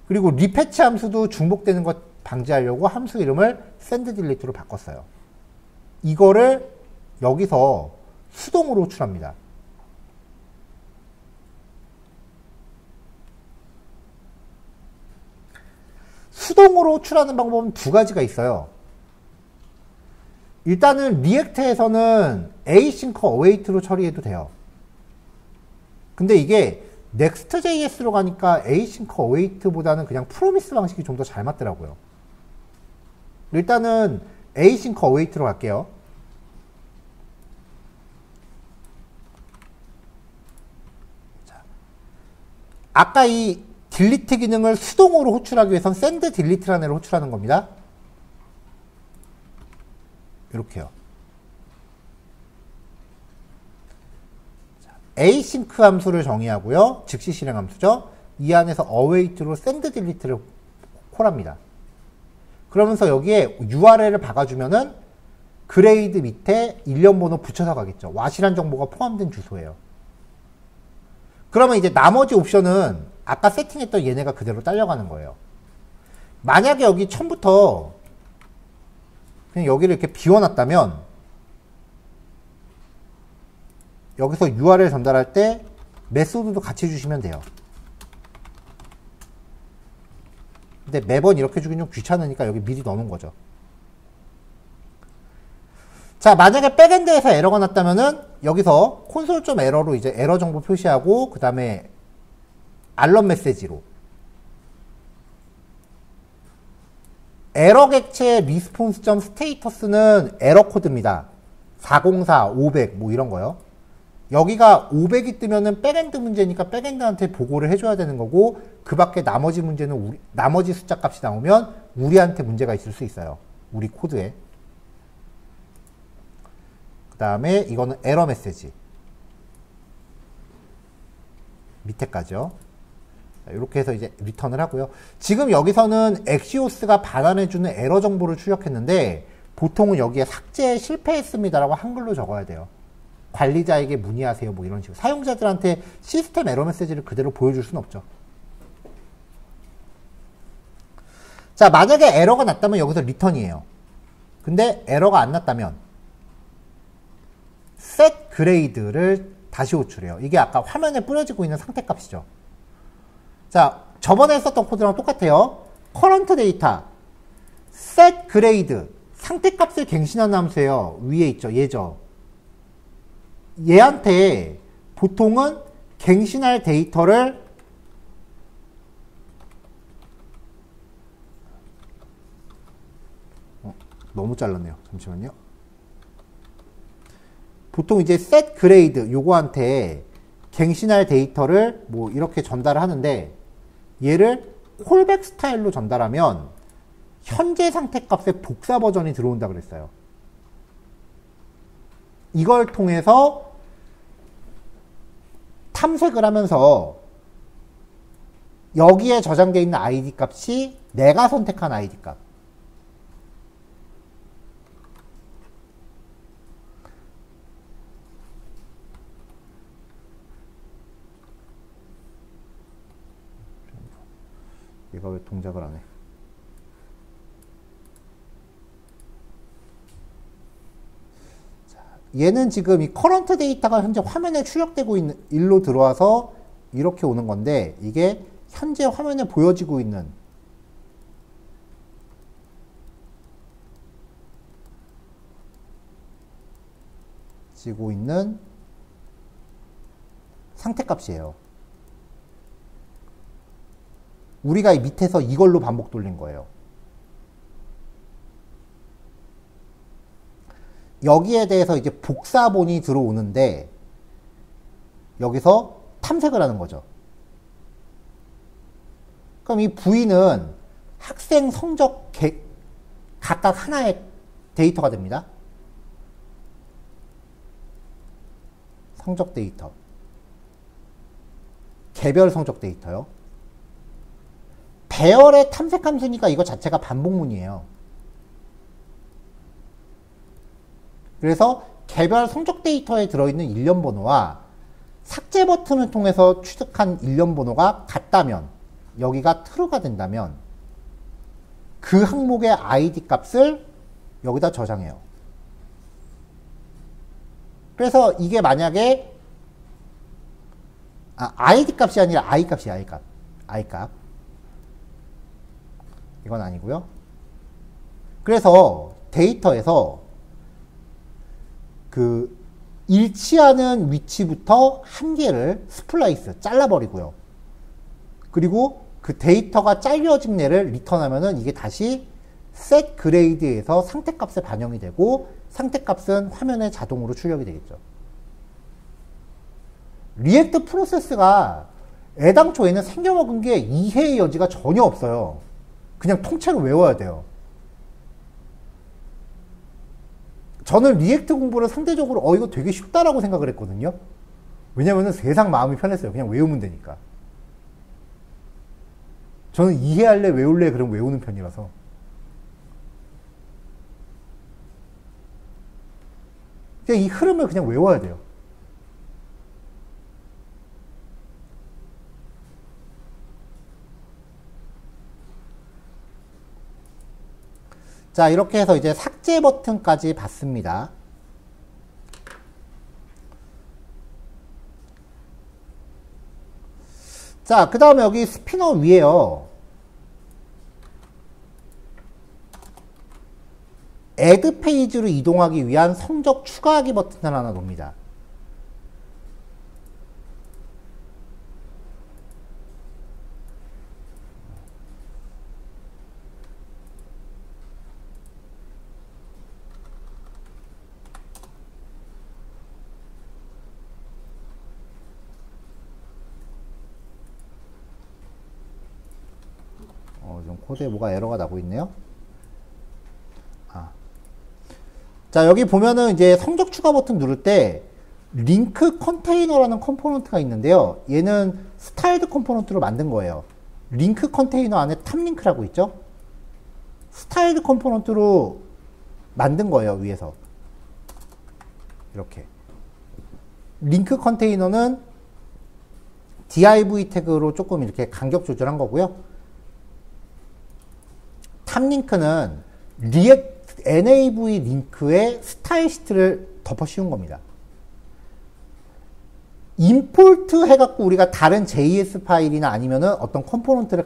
그리고 리패치 함수도 중복되는 것 방지하려고 함수 이름을 sendDelete로 바꿨어요. 이거를 여기서 수동으로 호출합니다. 수동으로 호출하는 방법은 두 가지가 있어요. 일단은 리액트에서는 async await로 처리해도 돼요. 근데 이게 Next.js로 가니까 async await보다는 그냥 promise 방식이 좀 더 잘 맞더라고요. 일단은 async await로 갈게요. 자, 아까 이 딜리트 기능을 수동으로 호출하기 위해선 send delete라는 애로 호출하는 겁니다. 이렇게요. async 함수를 정의하고요. 즉시 실행 함수죠. 이 안에서 await로 send delete를 콜합니다. 그러면서 여기에 URL을 박아주면은 그레이드 밑에 일련 번호 붙여서 가겠죠. 와실한 정보가 포함된 주소예요. 그러면 이제 나머지 옵션은 아까 세팅했던 얘네가 그대로 딸려가는 거예요. 만약에 여기 처음부터 그냥 여기를 이렇게 비워놨다면 여기서 URL 전달할 때 메소드도 같이 주시면 돼요. 근데 매번 이렇게 주긴 좀 귀찮으니까 여기 미리 넣어놓은 거죠. 자, 만약에 백엔드에서 에러가 났다면은 여기서 console.error로 이제 에러 정보 표시하고 그 다음에 알럼 메시지로 에러 객체 response.status는 에러 코드입니다. 404, 500 뭐 이런 거요. 여기가 500이 뜨면은 백엔드 문제니까 백엔드한테 보고를 해줘야 되는 거고, 그 밖에 나머지 문제는 나머지 숫자 값이 나오면 우리한테 문제가 있을 수 있어요. 우리 코드에. 그 다음에 이거는 에러 메시지. 밑에까지요. 이렇게 해서 이제 리턴을 하고요. 지금 여기서는 엑시오스가 반환해주는 에러 정보를 출력했는데, 보통은 여기에 삭제에 실패했습니다라고 한글로 적어야 돼요. 관리자에게 문의하세요 뭐 이런 식으로. 사용자들한테 시스템 에러 메시지를 그대로 보여줄 수는 없죠. 자, 만약에 에러가 났다면 여기서 리턴이에요. 근데 에러가 안 났다면 set grade를 다시 호출해요. 이게 아까 화면에 뿌려지고 있는 상태값이죠. 자, 저번에 썼던 코드랑 똑같아요. current data set grade 상태값을 갱신하는 함수예요. 위에 있죠. 얘죠. 얘한테 보통은 갱신할 데이터를 너무 잘랐네요. 잠시만요. 보통 이제 set grade 요거한테 갱신할 데이터를 뭐 이렇게 전달을 하는데, 얘를 콜백 스타일로 전달하면 현재 상태 값의 복사 버전이 들어온다 그랬어요. 이걸 통해서 탐색을 하면서 여기에 저장되어 있는 ID 값이 내가 선택한 ID 값. 얘가 왜 동작을 안 해? 얘는 지금 이 커런트 데이터가 현재 화면에 출력되고 있는 일로 들어와서 이렇게 오는 건데, 이게 현재 화면에 보여지고 있는 상태값이에요. 우리가 이 밑에서 이걸로 반복 돌린 거예요. 여기에 대해서 이제 복사본이 들어오는데, 여기서 탐색을 하는 거죠. 그럼 이 V는 학생 성적 각각 하나의 데이터가 됩니다. 성적 데이터. 개별 성적 데이터요. 배열의 탐색 함수니까 이거 자체가 반복문이에요. 그래서 개별 성적 데이터에 들어있는 일련 번호와 삭제 버튼을 통해서 취득한 일련 번호가 같다면, 여기가 true가 된다면 그 항목의 id 값을 여기다 저장해요. 그래서 이게 만약에 id 값이 아니라 i 값이야. i 값. 이건 아니고요. 그래서 데이터에서 그 일치하는 위치부터 한 개를 스플라이스 잘라버리고요. 그리고 그 데이터가 잘려진 애를 리턴하면은 이게 다시 set grade에서 상태값에 반영이 되고, 상태값은 화면에 자동으로 출력이 되겠죠. 리액트 프로세스가 애당초에는 생겨먹은 게 이해의 여지가 전혀 없어요. 그냥 통째로 외워야 돼요. 저는 리액트 공부를 상대적으로 이거 되게 쉽다라고 생각을 했거든요. 왜냐면은 세상 마음이 편했어요. 그냥 외우면 되니까. 저는 이해할래 외울래 그럼 외우는 편이라서. 그냥 이 흐름을 그냥 외워야 돼요. 자, 이렇게 해서 이제 삭제 버튼까지 봤습니다. 자, 그 다음에 여기 스피너 위에요. add 페이지로 이동하기 위한 성적 추가하기 버튼을 하나 놓습니다. 좀 코드에 뭐가 에러가 나고 있네요. 자, 여기 보면은 이제 성적 추가 버튼 누를 때 링크 컨테이너라는 컴포넌트가 있는데요. 얘는 스타일드 컴포넌트로 만든 거예요. 링크 컨테이너 안에 탑링크라고 있죠. 스타일드 컴포넌트로 만든 거예요, 위에서. 이렇게. 링크 컨테이너는 div 태그로 조금 이렇게 간격 조절한 거고요. 탑링크는 nav 링크에 스타일 시트를 덮어 씌운 겁니다. 임포트 해갖고 우리가 다른 JS 파일이나 아니면은 어떤 컴포넌트를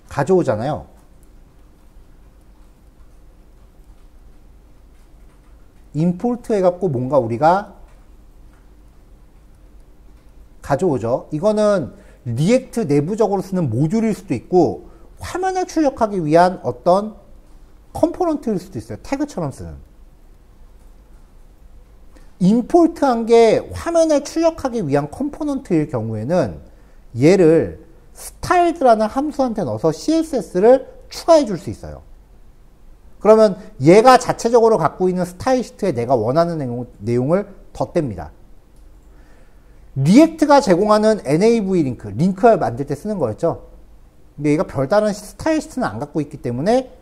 가져오잖아요. 임포트 해갖고 뭔가 우리가 가져오죠. 이거는 리액트 내부적으로 쓰는 모듈일 수도 있고, 화면을 출력하기 위한 어떤 컴포넌트일 수도 있어요. 태그처럼 쓰는. 임포트한 게 화면에 출력하기 위한 컴포넌트일 경우에는 얘를 styled-라는 함수한테 넣어서 CSS를 추가해 줄 수 있어요. 그러면 얘가 자체적으로 갖고 있는 스타일 시트에 내가 원하는 내용을 덧댑니다. 리액트가 제공하는 nav 링크를 만들 때 쓰는 거였죠. 근데 얘가 별다른 스타일 시트는 안 갖고 있기 때문에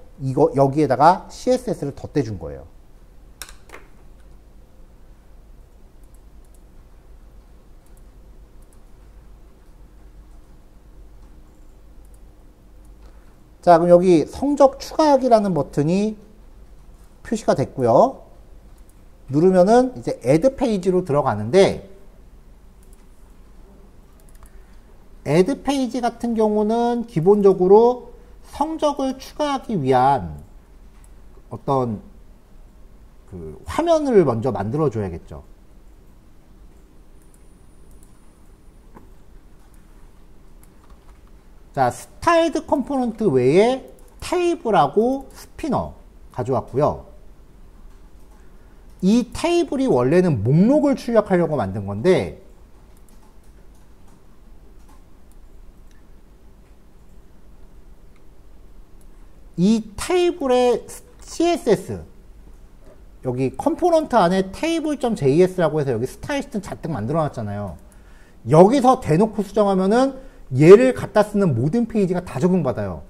여기에다가 CSS를 덧대준 거예요. 자, 그럼 여기 성적 추가하기라는 버튼이 표시가 됐고요. 누르면은 이제 add 페이지로 들어가는데, add 페이지 같은 경우는 기본적으로 성적을 추가하기 위한 어떤 그 화면을 먼저 만들어 줘야겠죠. 자, 스타일드 컴포넌트 외에 테이블하고 스피너 가져왔고요. 이 테이블이 원래는 목록을 출력하려고 만든 건데, 이 테이블의 CSS, 여기 컴포넌트 안에 table.js라고 해서 여기 스타일 시트 잔뜩 만들어 놨잖아요. 여기서 대놓고 수정하면은 얘를 갖다 쓰는 모든 페이지가 다 적용받아요.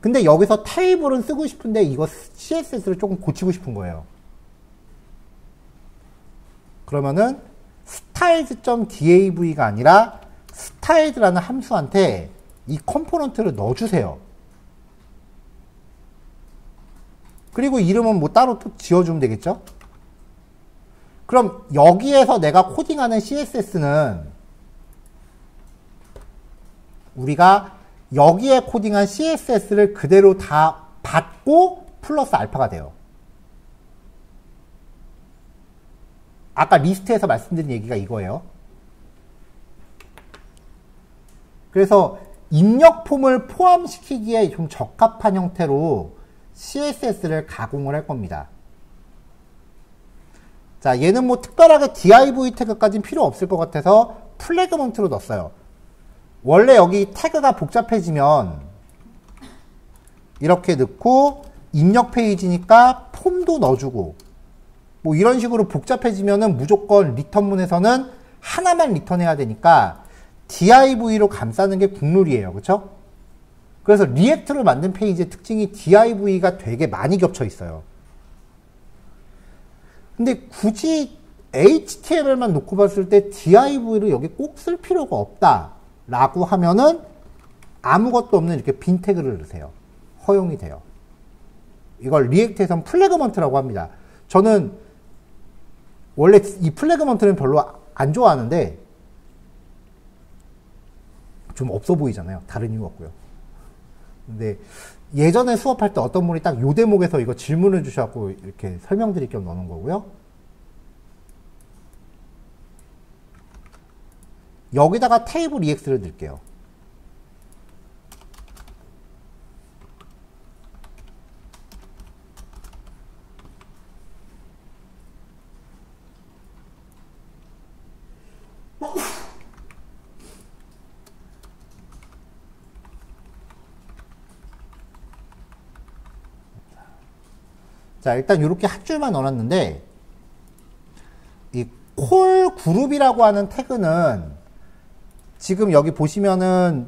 근데 여기서 테이블은 쓰고 싶은데 이거 CSS를 조금 고치고 싶은 거예요. 그러면은 styles.dav가 아니라 styles라는 함수한테 이 컴포넌트를 넣어주세요. 그리고 이름은 뭐 따로 또 지어주면 되겠죠? 그럼 여기에서 내가 코딩하는 CSS는 우리가 여기에 코딩한 CSS를 그대로 다 받고 플러스 알파가 돼요. 아까 리스트에서 말씀드린 얘기가 이거예요. 그래서 입력 폼을 포함시키기에 좀 적합한 형태로 CSS를 가공을 할 겁니다. 자, 얘는 뭐 특별하게 div 태그까지는 필요 없을 것 같아서 플래그먼트로 넣었어요. 원래 여기 태그가 복잡해지면 이렇게 넣고 입력 페이지니까 폼도 넣어주고 뭐 이런 식으로 복잡해지면은 무조건 리턴문에서는 하나만 리턴해야 되니까 div로 감싸는 게 국룰이에요. 그쵸? 그래서 리액트로 만든 페이지의 특징이 div가 되게 많이 겹쳐 있어요. 근데 굳이 HTML만 놓고 봤을 때 div를 여기 꼭 쓸 필요가 없다 라고 하면은 아무것도 없는 이렇게 빈 태그를 넣으세요. 허용이 돼요. 이걸 리액트에선 플래그먼트라고 합니다. 저는 원래 이 플래그먼트는 별로 안 좋아하는데 좀 없어 보이잖아요. 다른 이유 없고요. 근데 예전에 수업할 때 어떤 분이 딱 요 대목에서 이거 질문을 주셔갖고 이렇게 설명드릴 겸 넣는 거고요. 여기다가 테이블 EX를 넣을게요. 자, 일단 이렇게 한 줄만 넣어놨는데 이 콜 그룹이라고 하는 태그는 지금 여기 보시면은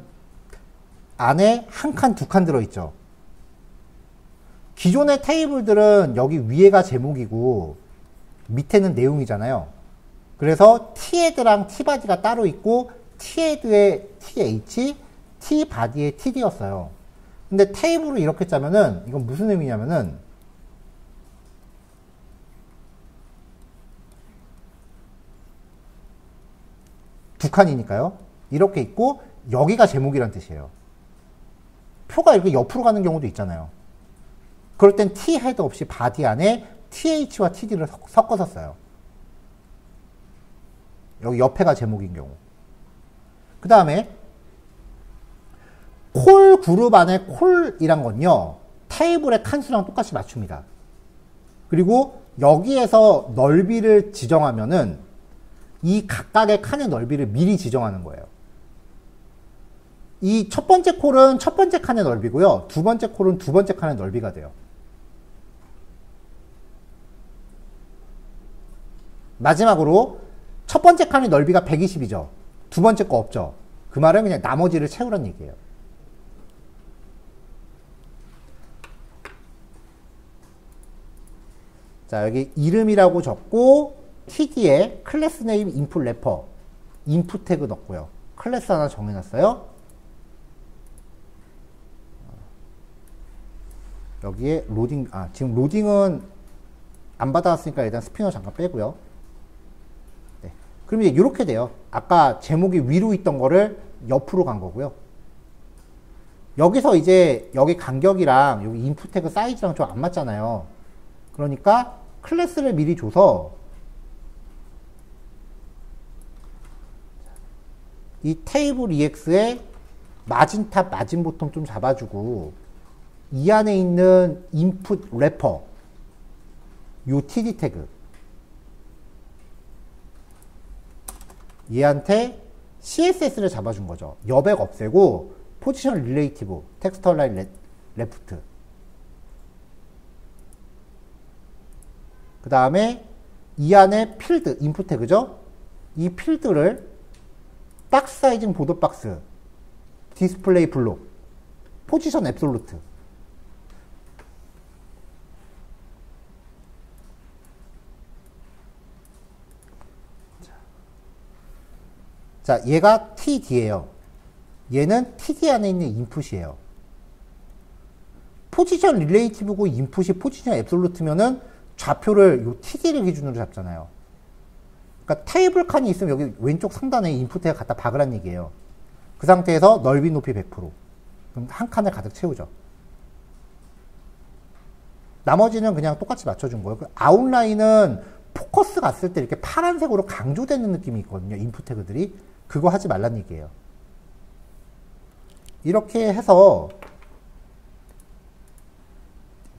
안에 한 칸, 두 칸 들어있죠. 기존의 테이블들은 여기 위에가 제목이고 밑에는 내용이잖아요. 그래서 t헤ad랑 tbody가 따로 있고 t헤ad에 th, tbody에 td였어요. 근데 테이블을 이렇게 짜면은 이건 무슨 의미냐면은 두 칸이니까요. 이렇게 있고 여기가 제목이란 뜻이에요. 표가 이렇게 옆으로 가는 경우도 있잖아요. 그럴 땐 t 헤드 없이 body 안에 th와 td를 섞어서 써요. 여기 옆에가 제목인 경우. 그 다음에 콜 그룹 안에 콜이란 건요. 테이블의 칸수랑 똑같이 맞춥니다. 그리고 여기에서 넓이를 지정하면은 이 각각의 칸의 넓이를 미리 지정하는 거예요. 이 첫 번째 콜은 첫 번째 칸의 넓이고요. 두 번째 콜은 두 번째 칸의 넓이가 돼요. 마지막으로 첫 번째 칸의 넓이가 120이죠. 두 번째 거 없죠. 그 말은 그냥 나머지를 채우란 얘기예요. 자, 여기 이름이라고 적고 td에 클래스 네임 인풋 래퍼 인풋 태그 넣고요. 클래스 하나 정해놨어요. 여기에 로딩, 지금 로딩은 안 받아왔으니까 일단 스피너 잠깐 빼고요. 네. 그럼 이제 이렇게 돼요. 아까 제목이 위로 있던 거를 옆으로 간 거고요. 여기서 이제 여기 간격이랑 여기 인풋 태그 사이즈랑 좀 안 맞잖아요. 그러니까 클래스를 미리 줘서 이 테이블 EX에 마진탑, 마진보텀 좀 잡아주고 이 안에 있는 인풋 래퍼 요 td 태그 얘한테 CSS를 잡아준 거죠. 여백 없애고 포지션 릴레이티브 텍스트 얼라인 레프트 그 다음에 이 안에 필드 인풋 태그죠. 이 필드를 박스 사이징 보드 박스 디스플레이 블록 포지션 앱솔루트 자, 얘가 TD예요. 얘는 TD 안에 있는 인풋이에요. 포지션 릴레이티브고 인풋이 포지션 앱솔루트면은 좌표를 요 TD를 기준으로 잡잖아요. 그러니까 테이블 칸이 있으면 여기 왼쪽 상단에 인풋에 갖다 박으란 얘기예요. 그 상태에서 넓이 높이 100%. 그럼 한 칸을 가득 채우죠. 나머지는 그냥 똑같이 맞춰준 거예요. 그 아웃라인은 포커스 갔을 때 이렇게 파란색으로 강조되는 느낌이 있거든요. 인풋 태그들이. 그거 하지 말란 얘기예요. 이렇게 해서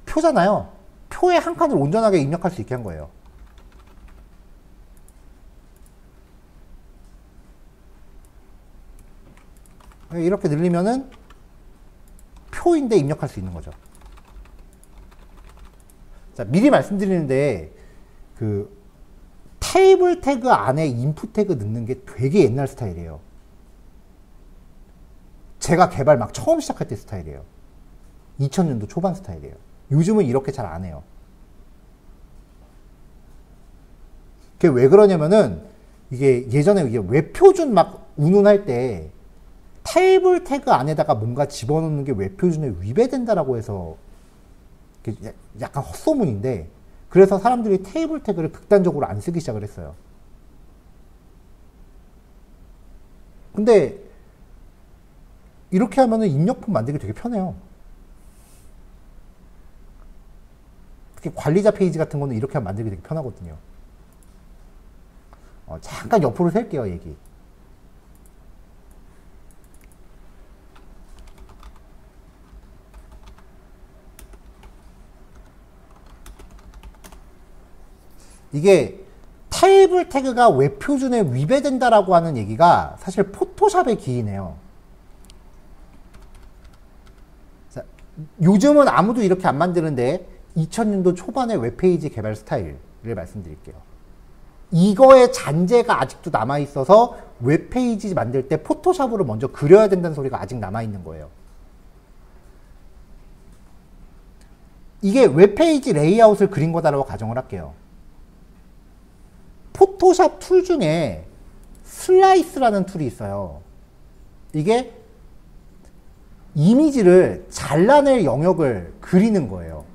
표잖아요. 표에 한 칸을 온전하게 입력할 수 있게 한 거예요. 이렇게 늘리면은 표인데 입력할 수 있는 거죠. 자, 미리 말씀드리는데 그 테이블 태그 안에 인풋 태그 넣는 게 되게 옛날 스타일이에요. 제가 개발 막 처음 시작할 때 스타일이에요. 2000년도 초반 스타일이에요. 요즘은 이렇게 잘 안 해요. 그게 왜 그러냐면은 이게 예전에 이게 웹표준 막 운운할 때 테이블 태그 안에다가 뭔가 집어넣는 게 웹표준에 위배된다라고 해서 약간 헛소문인데, 그래서 사람들이 테이블 태그를 극단적으로 안 쓰기 시작을 했어요. 근데 이렇게 하면은 입력품 만들기 되게 편해요. 특히 관리자 페이지 같은 거는 이렇게 하면 만들기 되게 편하거든요. 잠깐 옆으로 셀게요, 얘기. 이게 테이블 태그가 웹표준에 위배된다라고 하는 얘기가 사실 포토샵의 기이네요. 자, 요즘은 아무도 이렇게 안 만드는데 2000년도 초반의 웹페이지 개발 스타일을 말씀드릴게요. 이거의 잔재가 아직도 남아있어서 웹페이지 만들 때 포토샵으로 먼저 그려야 된다는 소리가 아직 남아있는 거예요. 이게 웹페이지 레이아웃을 그린 거다라고 가정을 할게요. 포토샵 툴 중에 슬라이스라는 툴이 있어요. 이게 이미지를 잘라낼 영역을 그리는 거예요.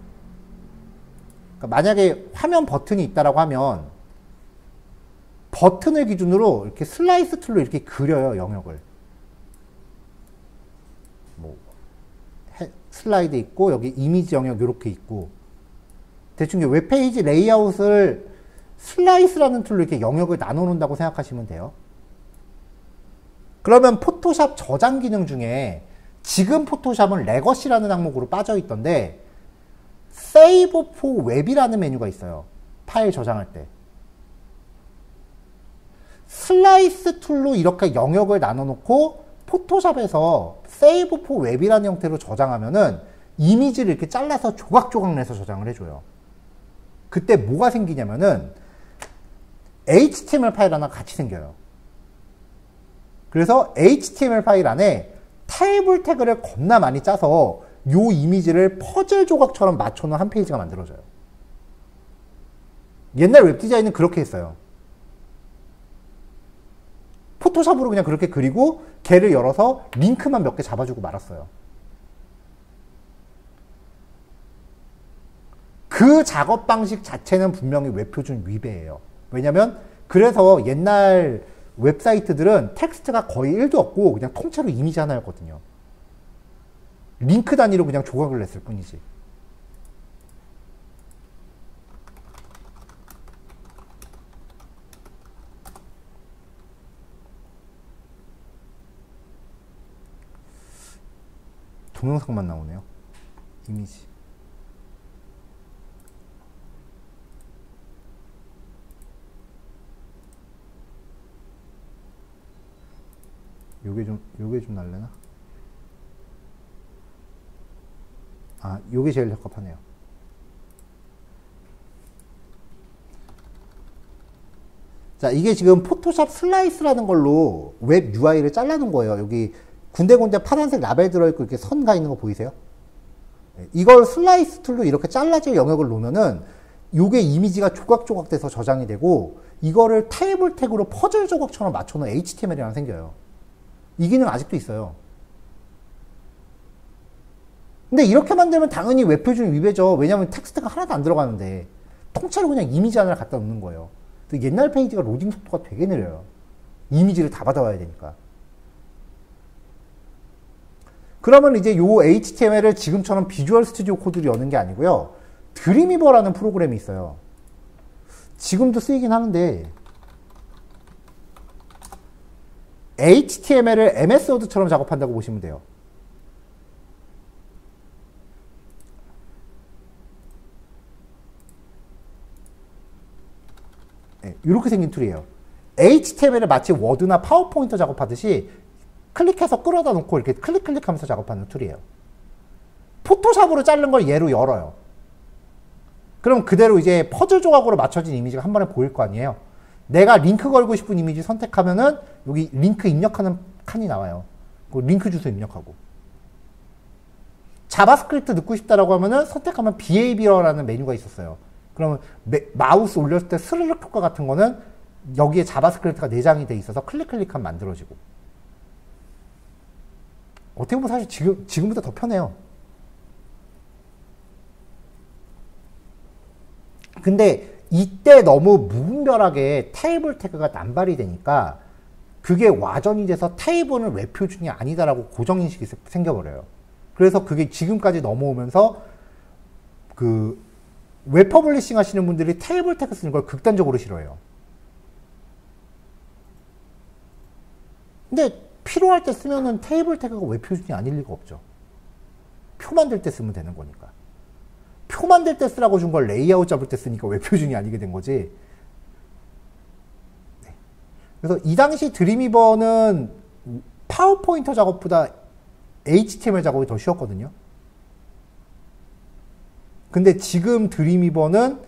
그러니까 만약에 화면 버튼이 있다라고 하면 버튼을 기준으로 이렇게 슬라이스 툴로 이렇게 그려요, 영역을. 뭐 슬라이드 있고 여기 이미지 영역 이렇게 있고, 대충 웹페이지 레이아웃을 슬라이스라는 툴로 이렇게 영역을 나눠 놓는다고 생각하시면 돼요. 그러면 포토샵 저장 기능 중에 지금 포토샵은 레거시라는 항목으로 빠져 있던데 Save for Web이라는 메뉴가 있어요. 파일 저장할 때. 슬라이스 툴로 이렇게 영역을 나눠 놓고 포토샵에서 Save for Web이라는 형태로 저장하면은 이미지를 이렇게 잘라서 조각조각 내서 저장을 해줘요. 그때 뭐가 생기냐면은 HTML 파일 하나 같이 생겨요. 그래서 HTML 파일 안에 테이블 태그를 겁나 많이 짜서 요 이미지를 퍼즐 조각처럼 맞춰놓은 한 페이지가 만들어져요. 옛날 웹 디자인은 그렇게 했어요. 포토샵으로 그냥 그렇게 그리고 걔를 열어서 링크만 몇 개 잡아주고 말았어요. 그 작업 방식 자체는 분명히 웹표준 위배예요. 왜냐면 그래서 옛날 웹사이트들은 텍스트가 거의 1도 없고 그냥 통째로 이미지 하나였거든요. 링크 단위로 그냥 조각을 냈을 뿐이지. 동영상만 나오네요. 이미지. 요게 좀 날래나? 아, 요게 제일 적합하네요. 자, 이게 지금 포토샵 슬라이스라는 걸로 웹 UI를 잘라놓은 거예요. 여기 군데군데 파란색 라벨 들어있고 이렇게 선 가 있는 거 보이세요? 이걸 슬라이스 툴로 이렇게 잘라질 영역을 놓으면은 요게 이미지가 조각조각 돼서 저장이 되고, 이거를 테이블 태그로 퍼즐 조각처럼 맞춰놓은 HTML이 하나 생겨요. 이 기능 아직도 있어요. 근데 이렇게 만들면 당연히 웹 표준 위배죠. 왜냐면 텍스트가 하나도 안 들어가는데 통째로 그냥 이미지 하나를 갖다 놓는 거예요. 옛날 페이지가 로딩 속도가 되게 느려요. 이미지를 다 받아와야 되니까. 그러면 이제 요 HTML을 지금처럼 비주얼 스튜디오 코드를 여는 게 아니고요. 드림위버라는 프로그램이 있어요. 지금도 쓰이긴 하는데 HTML을 MS 워드처럼 작업한다고 보시면 돼요. 네, 이렇게 생긴 툴이에요. HTML을 마치 워드나 파워포인트 작업하듯이 클릭해서 끌어다 놓고 이렇게 클릭하면서 작업하는 툴이에요. 포토샵으로 자른 걸 얘로 열어요. 그럼 그대로 이제 퍼즐 조각으로 맞춰진 이미지가 한 번에 보일 거 아니에요. 내가 링크 걸고 싶은 이미지 선택하면은 여기 링크 입력하는 칸이 나와요. 그 링크 주소 입력하고. 자바스크립트 넣고 싶다라고 하면은 선택하면 behavior라는 메뉴가 있었어요. 그러면 마우스 올렸을 때 스르륵 효과 같은 거는 여기에 자바스크립트가 내장이 돼 있어서 클릭하면 만들어지고. 어떻게 보면 사실 지금보다 더 편해요. 근데 이때 너무 무분별하게 테이블 태그가 남발이 되니까 그게 와전이 돼서 테이블은 웹 표준이 아니다라고 고정인식이 생겨버려요. 그래서 그게 지금까지 넘어오면서 그 웹 퍼블리싱 하시는 분들이 테이블 태그 쓰는 걸 극단적으로 싫어해요. 근데 필요할 때 쓰면은 테이블 태그가 웹 표준이 아닐 리가 없죠. 표 만들 때 쓰면 되는 거니까. 표 만들 때 쓰라고 준 걸 레이아웃 잡을 때 쓰니까 웹 표준이 아니게 된 거지. 네. 그래서 이 당시 드림위버는 파워포인터 작업보다 HTML 작업이 더 쉬웠거든요. 근데 지금 드림위버는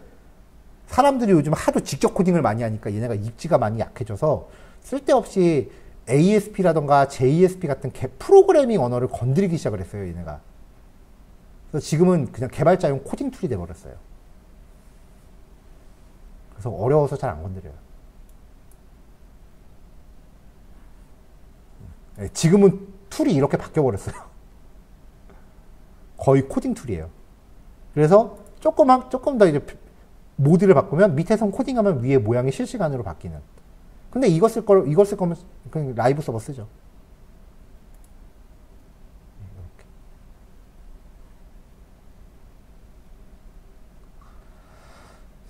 사람들이 요즘 하도 직접 코딩을 많이 하니까 얘네가 입지가 많이 약해져서 쓸데없이 ASP라던가 JSP 같은 프로그래밍 언어를 건드리기 시작을 했어요, 얘네가. 그래서 지금은 그냥 개발자용 코딩 툴이 돼버렸어요. 그래서 어려워서 잘 안 건드려요. 네, 지금은 툴이 이렇게 바뀌어버렸어요. 거의 코딩 툴이에요. 그래서 조금 더 이제 모드를 바꾸면 밑에서 코딩하면 위에 모양이 실시간으로 바뀌는. 근데 이걸 쓸 거면 그냥 라이브 서버 쓰죠. 이렇게.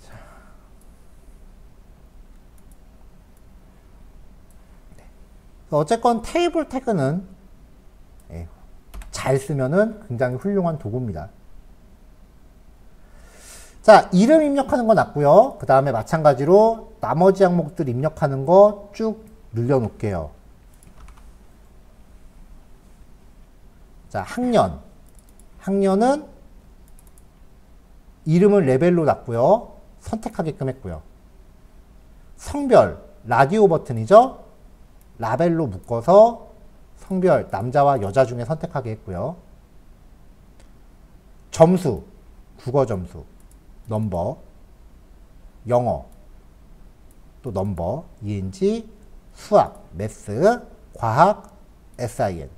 자. 네. 어쨌건 테이블 태그는 잘 쓰면은 굉장히 훌륭한 도구입니다. 자, 이름 입력하는 거 놨고요. 그 다음에 마찬가지로 나머지 항목들 입력하는 거 쭉 늘려놓을게요. 자, 학년. 학년은 이름을 레벨로 놨고요. 선택하게끔 했고요. 성별, 라디오 버튼이죠. 라벨로 묶어서 성별, 남자와 여자 중에 선택하게 했고요. 점수, 국어 점수. 넘버, 영어, 또 넘버, ENG, 수학, 매스, 과학, SIN.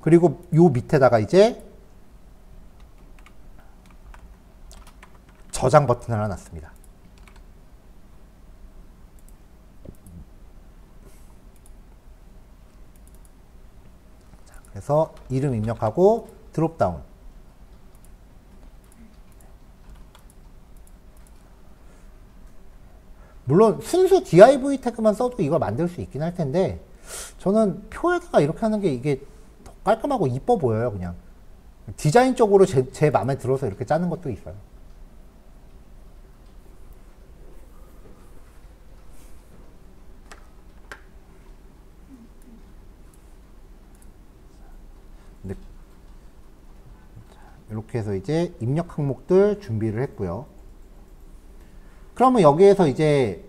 그리고 요 밑에다가 이제 저장 버튼을 하나 놨습니다. 그래서 이름 입력하고 드롭다운. 물론 순수 div 태그만 써도 이걸 만들 수 있긴 할 텐데 저는 표에다가 이렇게 하는 게 이게 더 깔끔하고 이뻐 보여요. 그냥 디자인적으로 제 마음에 들어서 이렇게 짜는 것도 있어요. 이렇게 해서 이제 입력 항목들 준비를 했고요. 그러면 여기에서 이제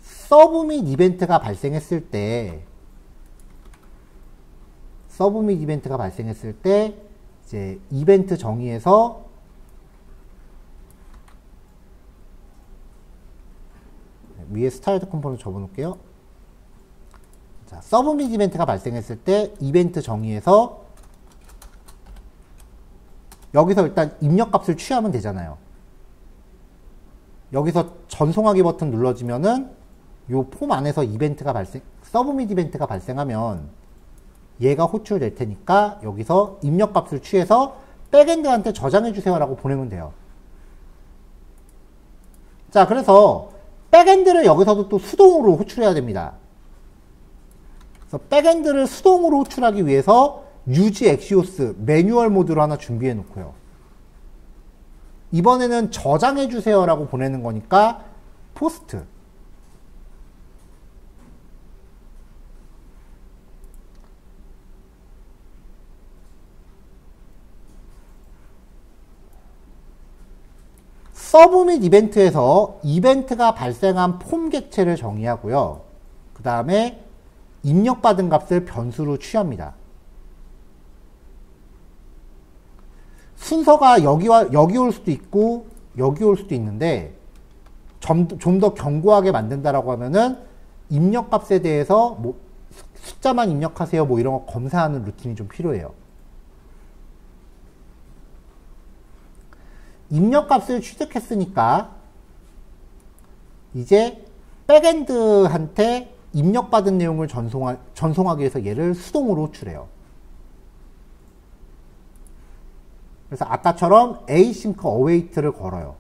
서브 및 이벤트가 발생했을 때 이제 이벤트 정의에서 위에 스타일드 컴포넌트 접어놓을게요. 자, 서브밋 이벤트가 발생했을 때 이벤트 정의에서 여기서 일단 입력값을 취하면 되잖아요. 여기서 전송하기 버튼 눌러주면은 요 폼 안에서 서브밋 이벤트가 발생하면 얘가 호출될 테니까 여기서 입력값을 취해서 백엔드한테 저장해주세요 라고 보내면 돼요. 자, 그래서 백엔드를 여기서도 또 수동으로 호출해야 됩니다. 그래서 백엔드를 수동으로 호출하기 위해서 use axios 매뉴얼 모드로 하나 준비해 놓고요. 이번에는 저장해주세요 라고 보내는 거니까 포스트. 서브밋 이벤트에서 이벤트가 발생한 폼 객체를 정의하고요. 그 다음에 입력받은 값을 변수로 취합니다. 순서가 여기 올 수도 있고 여기 올 수도 있는데 좀 더 견고하게 만든다라고 하면은 입력값에 대해서 뭐 숫자만 입력하세요 뭐 이런 거 검사하는 루틴이 좀 필요해요. 입력값을 취득했으니까 이제 백엔드한테 입력받은 내용을 전송하기 위해서 얘를 수동으로 호출해요. 그래서 아까처럼 async await를 걸어요.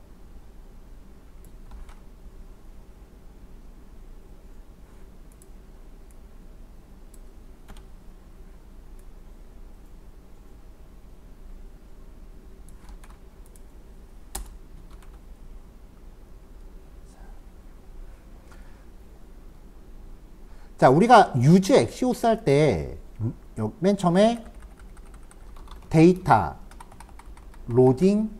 자, 우리가 use axios 할 때 맨 처음에 데이터 로딩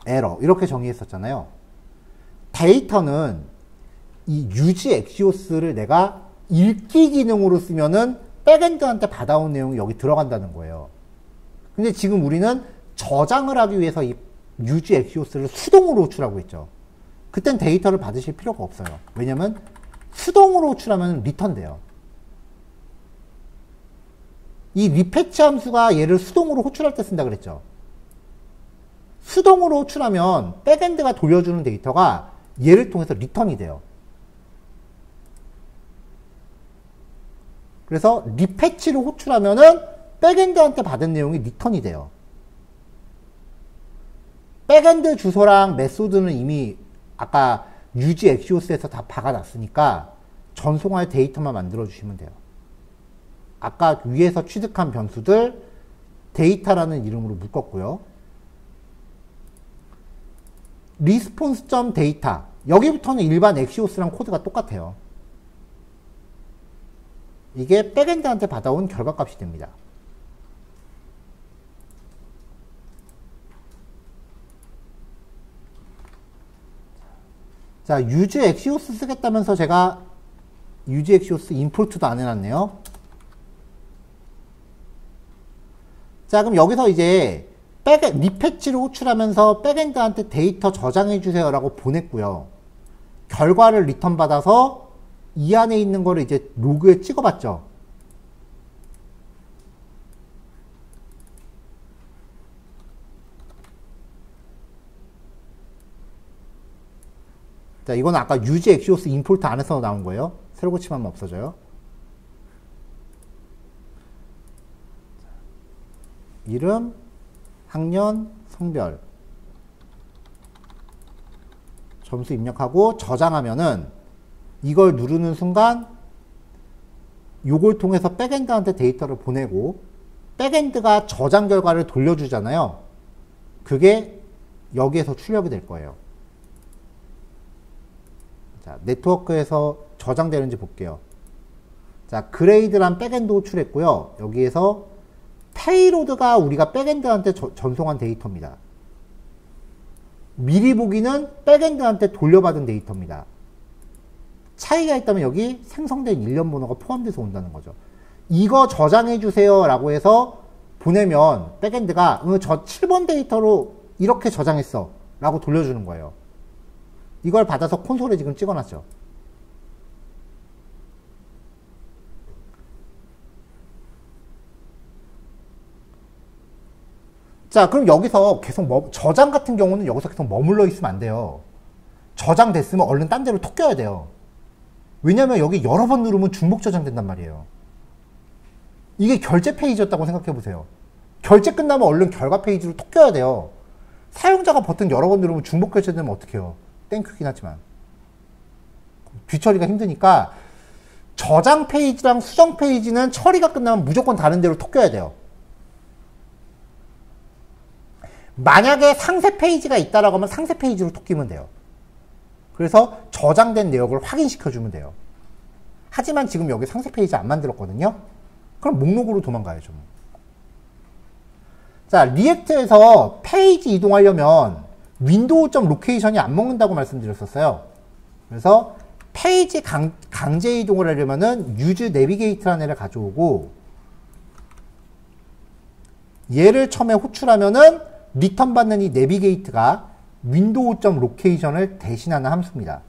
에러 이렇게 정의했었잖아요. 데이터는 이 use axios를 내가 읽기 기능으로 쓰면은 백엔드한테 받아온 내용이 여기 들어간다는 거예요. 근데 지금 우리는 저장을 하기 위해서 이 use axios를 수동으로 호출하고 있죠. 그땐 데이터를 받으실 필요가 없어요. 왜냐면 수동으로 호출하면 리턴 돼요. 이 리패치 함수가 얘를 수동으로 호출할 때 쓴다 그랬죠. 수동으로 호출하면 백엔드가 돌려주는 데이터가 얘를 통해서 리턴이 돼요. 그래서 리패치로 호출하면은 백엔드한테 받은 내용이 리턴이 돼요. 백엔드 주소랑 메소드는 이미 아까 use axios에서 다 박아놨으니까 전송할 데이터만 만들어주시면 돼요. 아까 위에서 취득한 변수들 데이터라는 이름으로 묶었고요. response.data 여기부터는 일반 axios랑 코드가 똑같아요. 이게 백엔드한테 받아온 결과값이 됩니다. 자, use axios 쓰겠다면서 제가 use axios import도 안 해놨네요. 자, 그럼 여기서 이제 리패치를 호출하면서 백엔드한테 데이터 저장해주세요 라고 보냈고요. 결과를 리턴 받아서 이 안에 있는 거를 이제 로그에 찍어봤죠. 자, 이건 아까 use axios import 안에서 나온 거예요. 새로 고침하면 없어져요. 이름, 학년, 성별 점수 입력하고 저장하면은 이걸 누르는 순간 요걸 통해서 백엔드한테 데이터를 보내고 백엔드가 저장 결과를 돌려주잖아요. 그게 여기에서 출력이 될 거예요. 자, 네트워크에서 저장되는지 볼게요. 자, 그레이드란 백엔드 호출했고요. 여기에서 페이로드가 우리가 백엔드한테 전송한 데이터입니다. 미리 보기는 백엔드한테 돌려받은 데이터입니다. 차이가 있다면 여기 생성된 일련 번호가 포함돼서 온다는 거죠. 이거 저장해주세요 라고 해서 보내면 백엔드가 저 7번 데이터로 이렇게 저장했어 라고 돌려주는 거예요. 이걸 받아서 콘솔에 지금 찍어놨죠. 자, 그럼 여기서 계속 저장 같은 경우는 여기서 계속 머물러 있으면 안 돼요. 저장됐으면 얼른 딴 데로 톡 껴야 돼요. 왜냐면 여기 여러 번 누르면 중복 저장된단 말이에요. 이게 결제 페이지였다고 생각해 보세요. 결제 끝나면 얼른 결과 페이지로 톡 껴야 돼요. 사용자가 버튼 여러 번 누르면 중복 결제되면 어떡해요? 땡큐긴 하지만. 뒤처리가 힘드니까 저장 페이지랑 수정 페이지는 처리가 끝나면 무조건 다른 데로 톡 껴야 돼요. 만약에 상세 페이지가 있다라고 하면 상세 페이지로 톡 끼면 돼요. 그래서 저장된 내역을 확인시켜주면 돼요. 하지만 지금 여기 상세 페이지 안 만들었거든요. 그럼 목록으로 도망가야죠. 자, 리액트에서 페이지 이동하려면 윈도우.로케이션이 로케이션이 안 먹는다고 말씀드렸었어요. 그래서 페이지 강제 이동을 하려면은 use navigate라는 애를 가져오고 얘를 처음에 호출하면은 리턴 받는 이 내비게이트가 윈도우.로케이션을 대신하는 함수입니다.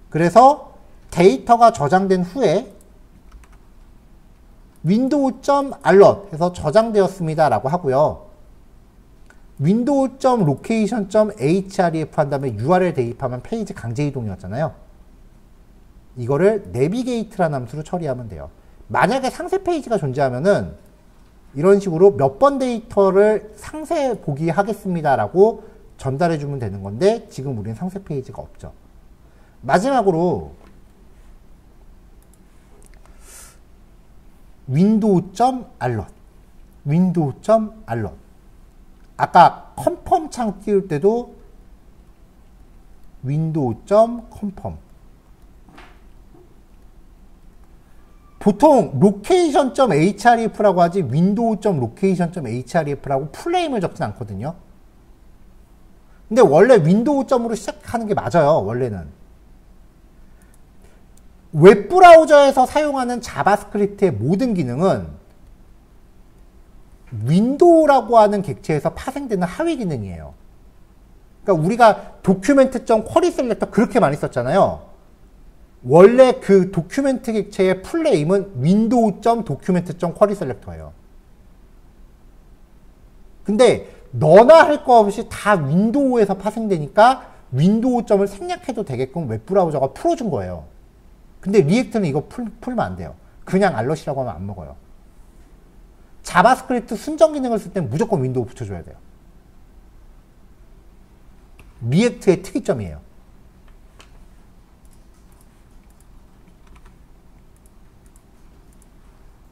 그래서 데이터가 저장된 후에 window.alert 해서 저장되었습니다 라고 하고요. window.location.href 한 다음에 URL 대입하면 페이지 강제 이동이었잖아요. 이거를 내비게이트라는 함수로 처리하면 돼요. 만약에 상세 페이지가 존재하면은 이런 식으로 몇 번 데이터를 상세 보기 하겠습니다 라고 전달해 주면 되는 건데 지금 우리는 상세 페이지가 없죠. 마지막으로 window.alert 아까 confirm 창 띄울 때도 window.confirm 보통 location.href라고 하지 window.location.href라고 풀네임을 적진 않거든요. 근데 원래 window.으로 시작하는 게 맞아요. 원래는. 웹브라우저에서 사용하는 자바스크립트의 모든 기능은 윈도우라고 하는 객체에서 파생되는 하위 기능이에요. 그러니까 우리가 document.querySelector 그렇게 많이 썼잖아요. 원래 그 도큐멘트 객체의 풀네임은 window.document.querySelector예요. 근데 너나 할 거 없이 다 윈도우에서 파생되니까 윈도우.을 생략해도 되게끔 웹브라우저가 풀어준 거예요. 근데 리액트는 이거 풀면 안 돼요. 그냥 알럿이라고 하면 안 먹어요. 자바스크립트 순정 기능을 쓸 땐 무조건 윈도우 붙여줘야 돼요. 리액트의 특이점이에요.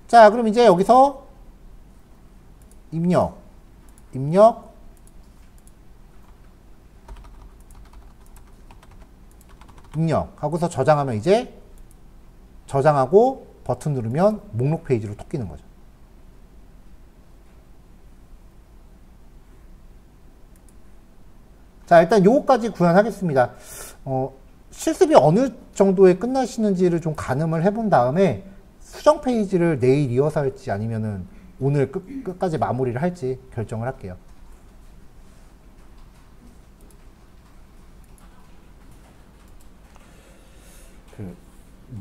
자, 그럼 이제 여기서 입력 하고서 저장하면 이제 저장하고 버튼 누르면 목록 페이지로 톡 끼는 거죠. 자, 일단 요거까지 구현하겠습니다. 실습이 어느 정도에 끝나시는지를 좀 가늠을 해본 다음에 수정 페이지를 내일 이어서 할지 아니면은 오늘 끝까지 마무리를 할지 결정을 할게요.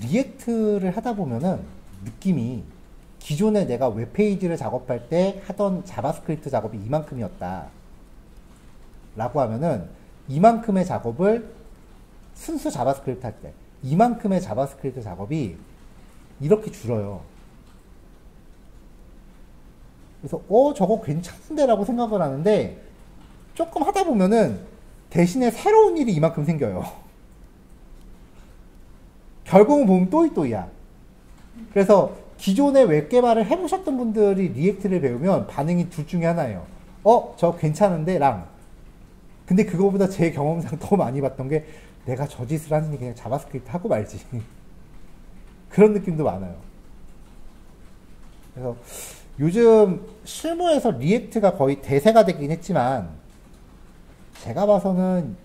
리액트를 하다 보면은 느낌이 기존에 내가 웹페이지를 작업할 때 하던 자바스크립트 작업이 이만큼이었다 라고 하면은 이만큼의 작업을 순수 자바스크립트 할 때 이만큼의 자바스크립트 작업이 이렇게 줄어요. 그래서 저거 괜찮은데 라고 생각을 하는데 조금 하다 보면은 대신에 새로운 일이 이만큼 생겨요. 결국은 보면 또이또이야. 그래서 기존에 웹 개발을 해보셨던 분들이 리액트를 배우면 반응이 둘 중에 하나예요. 저 괜찮은데 랑. 근데 그거보다 제 경험상 더 많이 봤던 게 내가 저 짓을 하느니 그냥 자바스크립트 하고 말지. 그런 느낌도 많아요. 그래서 요즘 실무에서 리액트가 거의 대세가 되긴 했지만 제가 봐서는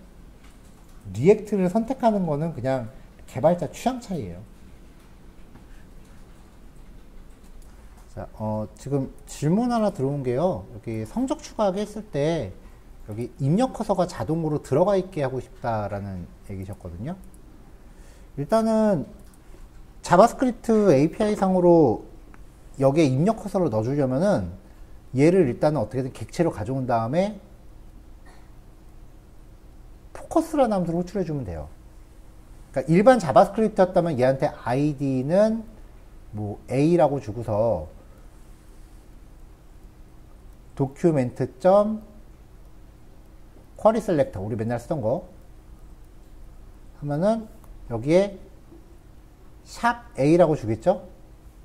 리액트를 선택하는 거는 그냥 개발자 취향 차이예요. 자, 지금 질문 하나 들어온 게요. 여기 성적 추가하게 했을 때 여기 입력 커서가 자동으로 들어가 있게 하고 싶다라는 얘기셨거든요. 일단은 자바스크립트 API 상으로 여기에 입력 커서를 넣어주려면은 얘를 일단은 어떻게든 객체로 가져온 다음에 포커스라는 함수를 호출해주면 돼요. 그러니까 일반 자바스크립트였다면 얘한테 id는 뭐 a라고 주고서 도큐멘트 점 쿼리 셀렉터 우리 맨날 쓰던 거 하면은 여기에 샵 a라고 주겠죠?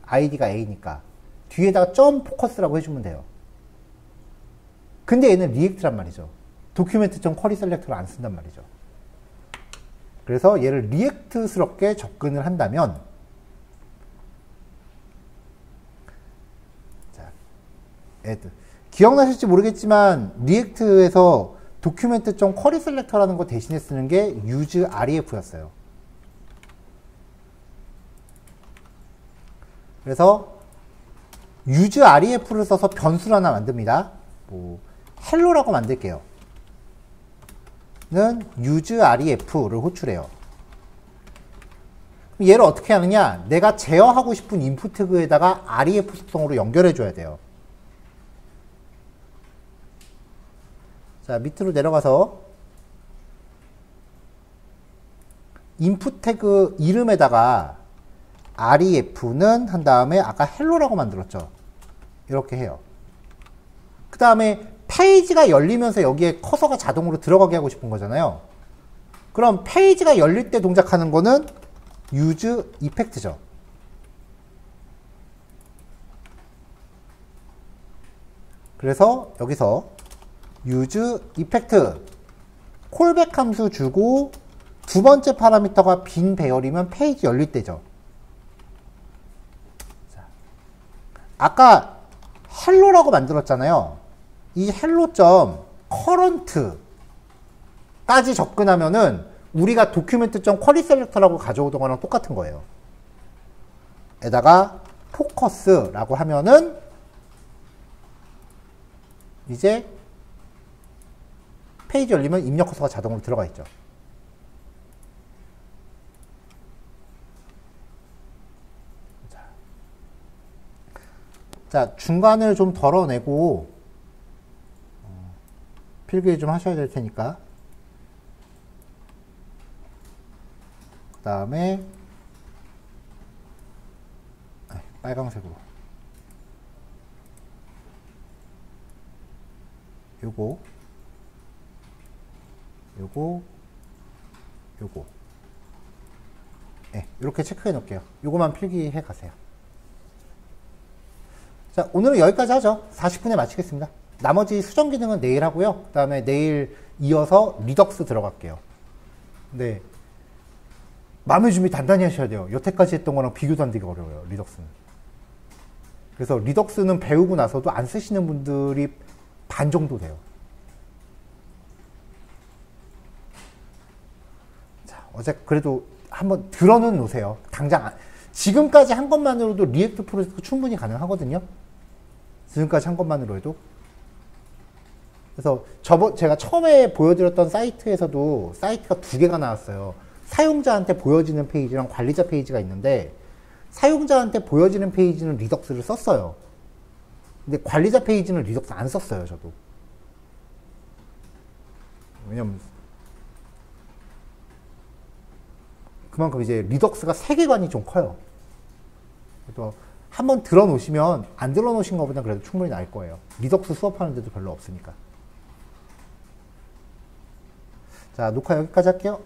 id가 a니까 뒤에다가 점 포커스라고 해주면 돼요. 근데 얘는 리액트란 말이죠. 도큐멘트 점 쿼리 셀렉터를 안 쓴단 말이죠. 그래서 얘를 리액트스럽게 접근을 한다면 자, add 기억나실지 모르겠지만 리액트에서 도큐멘트 점 쿼리 셀렉터라는 거 대신에 쓰는 게 use ref였어요. 그래서 use ref를 써서 변수를 하나 만듭니다. 뭐 hello라고 만들게요. 는 use ref를 호출해요. 그럼 얘를 어떻게 하느냐? 내가 제어하고 싶은 인풋그에다가 ref 속성으로 연결해 줘야 돼요. 자, 밑으로 내려가서 인풋 태그 이름에다가 ref는 한 다음에 아까 hello라고 만들었죠. 이렇게 해요. 그 다음에 페이지가 열리면서 여기에 커서가 자동으로 들어가게 하고 싶은 거잖아요. 그럼 페이지가 열릴 때 동작하는 거는 use effect죠. 그래서 여기서 use effect 콜백 함수 주고 두 번째 파라미터가 빈 배열이면 페이지 열릴 때죠. 자, 아까 hello라고 만들었잖아요. 이 hello.current까지 접근하면은 우리가 document.querySelector라고 가져오던 거랑 똑같은 거예요. 에다가 focus라고 하면은 이제 페이지 열리면 입력 커서가 자동으로 들어가 있죠. 자, 중간을 좀 덜어내고 필기 좀 하셔야 될 테니까. 그 다음에 빨강색으로 요거 이렇게 체크해 놓을게요. 요거만 필기해 가세요. 자, 오늘은 여기까지 하죠. 40분에 마치겠습니다. 나머지 수정 기능은 내일 하고요. 그 다음에 내일 이어서 리덕스 들어갈게요. 네. 마음의 준비 단단히 하셔야 돼요. 여태까지 했던 거랑 비교도 안 되게 어려워요. 리덕스는. 그래서 리덕스는 배우고 나서도 안 쓰시는 분들이 반 정도 돼요. 자, 어제 그래도 한번 들어는 놓으세요. 당장 지금까지 한 것만으로도 리액트 프로젝트 충분히 가능하거든요. 지금까지 한 것만으로 해도. 그래서 제가 처음에 보여드렸던 사이트에서도 사이트가 두 개가 나왔어요. 사용자한테 보여지는 페이지랑 관리자 페이지가 있는데 사용자한테 보여지는 페이지는 리덕스를 썼어요. 근데 관리자 페이지는 리덕스 안 썼어요, 저도. 왜냐면 그만큼 이제 리덕스가 세계관이 좀 커요. 그래서 한번 들어놓으시면 안 들어놓으신 것보다 그래도 충분히 나을 거예요. 리덕스 수업하는 데도 별로 없으니까. 자, 녹화 여기까지 할게요.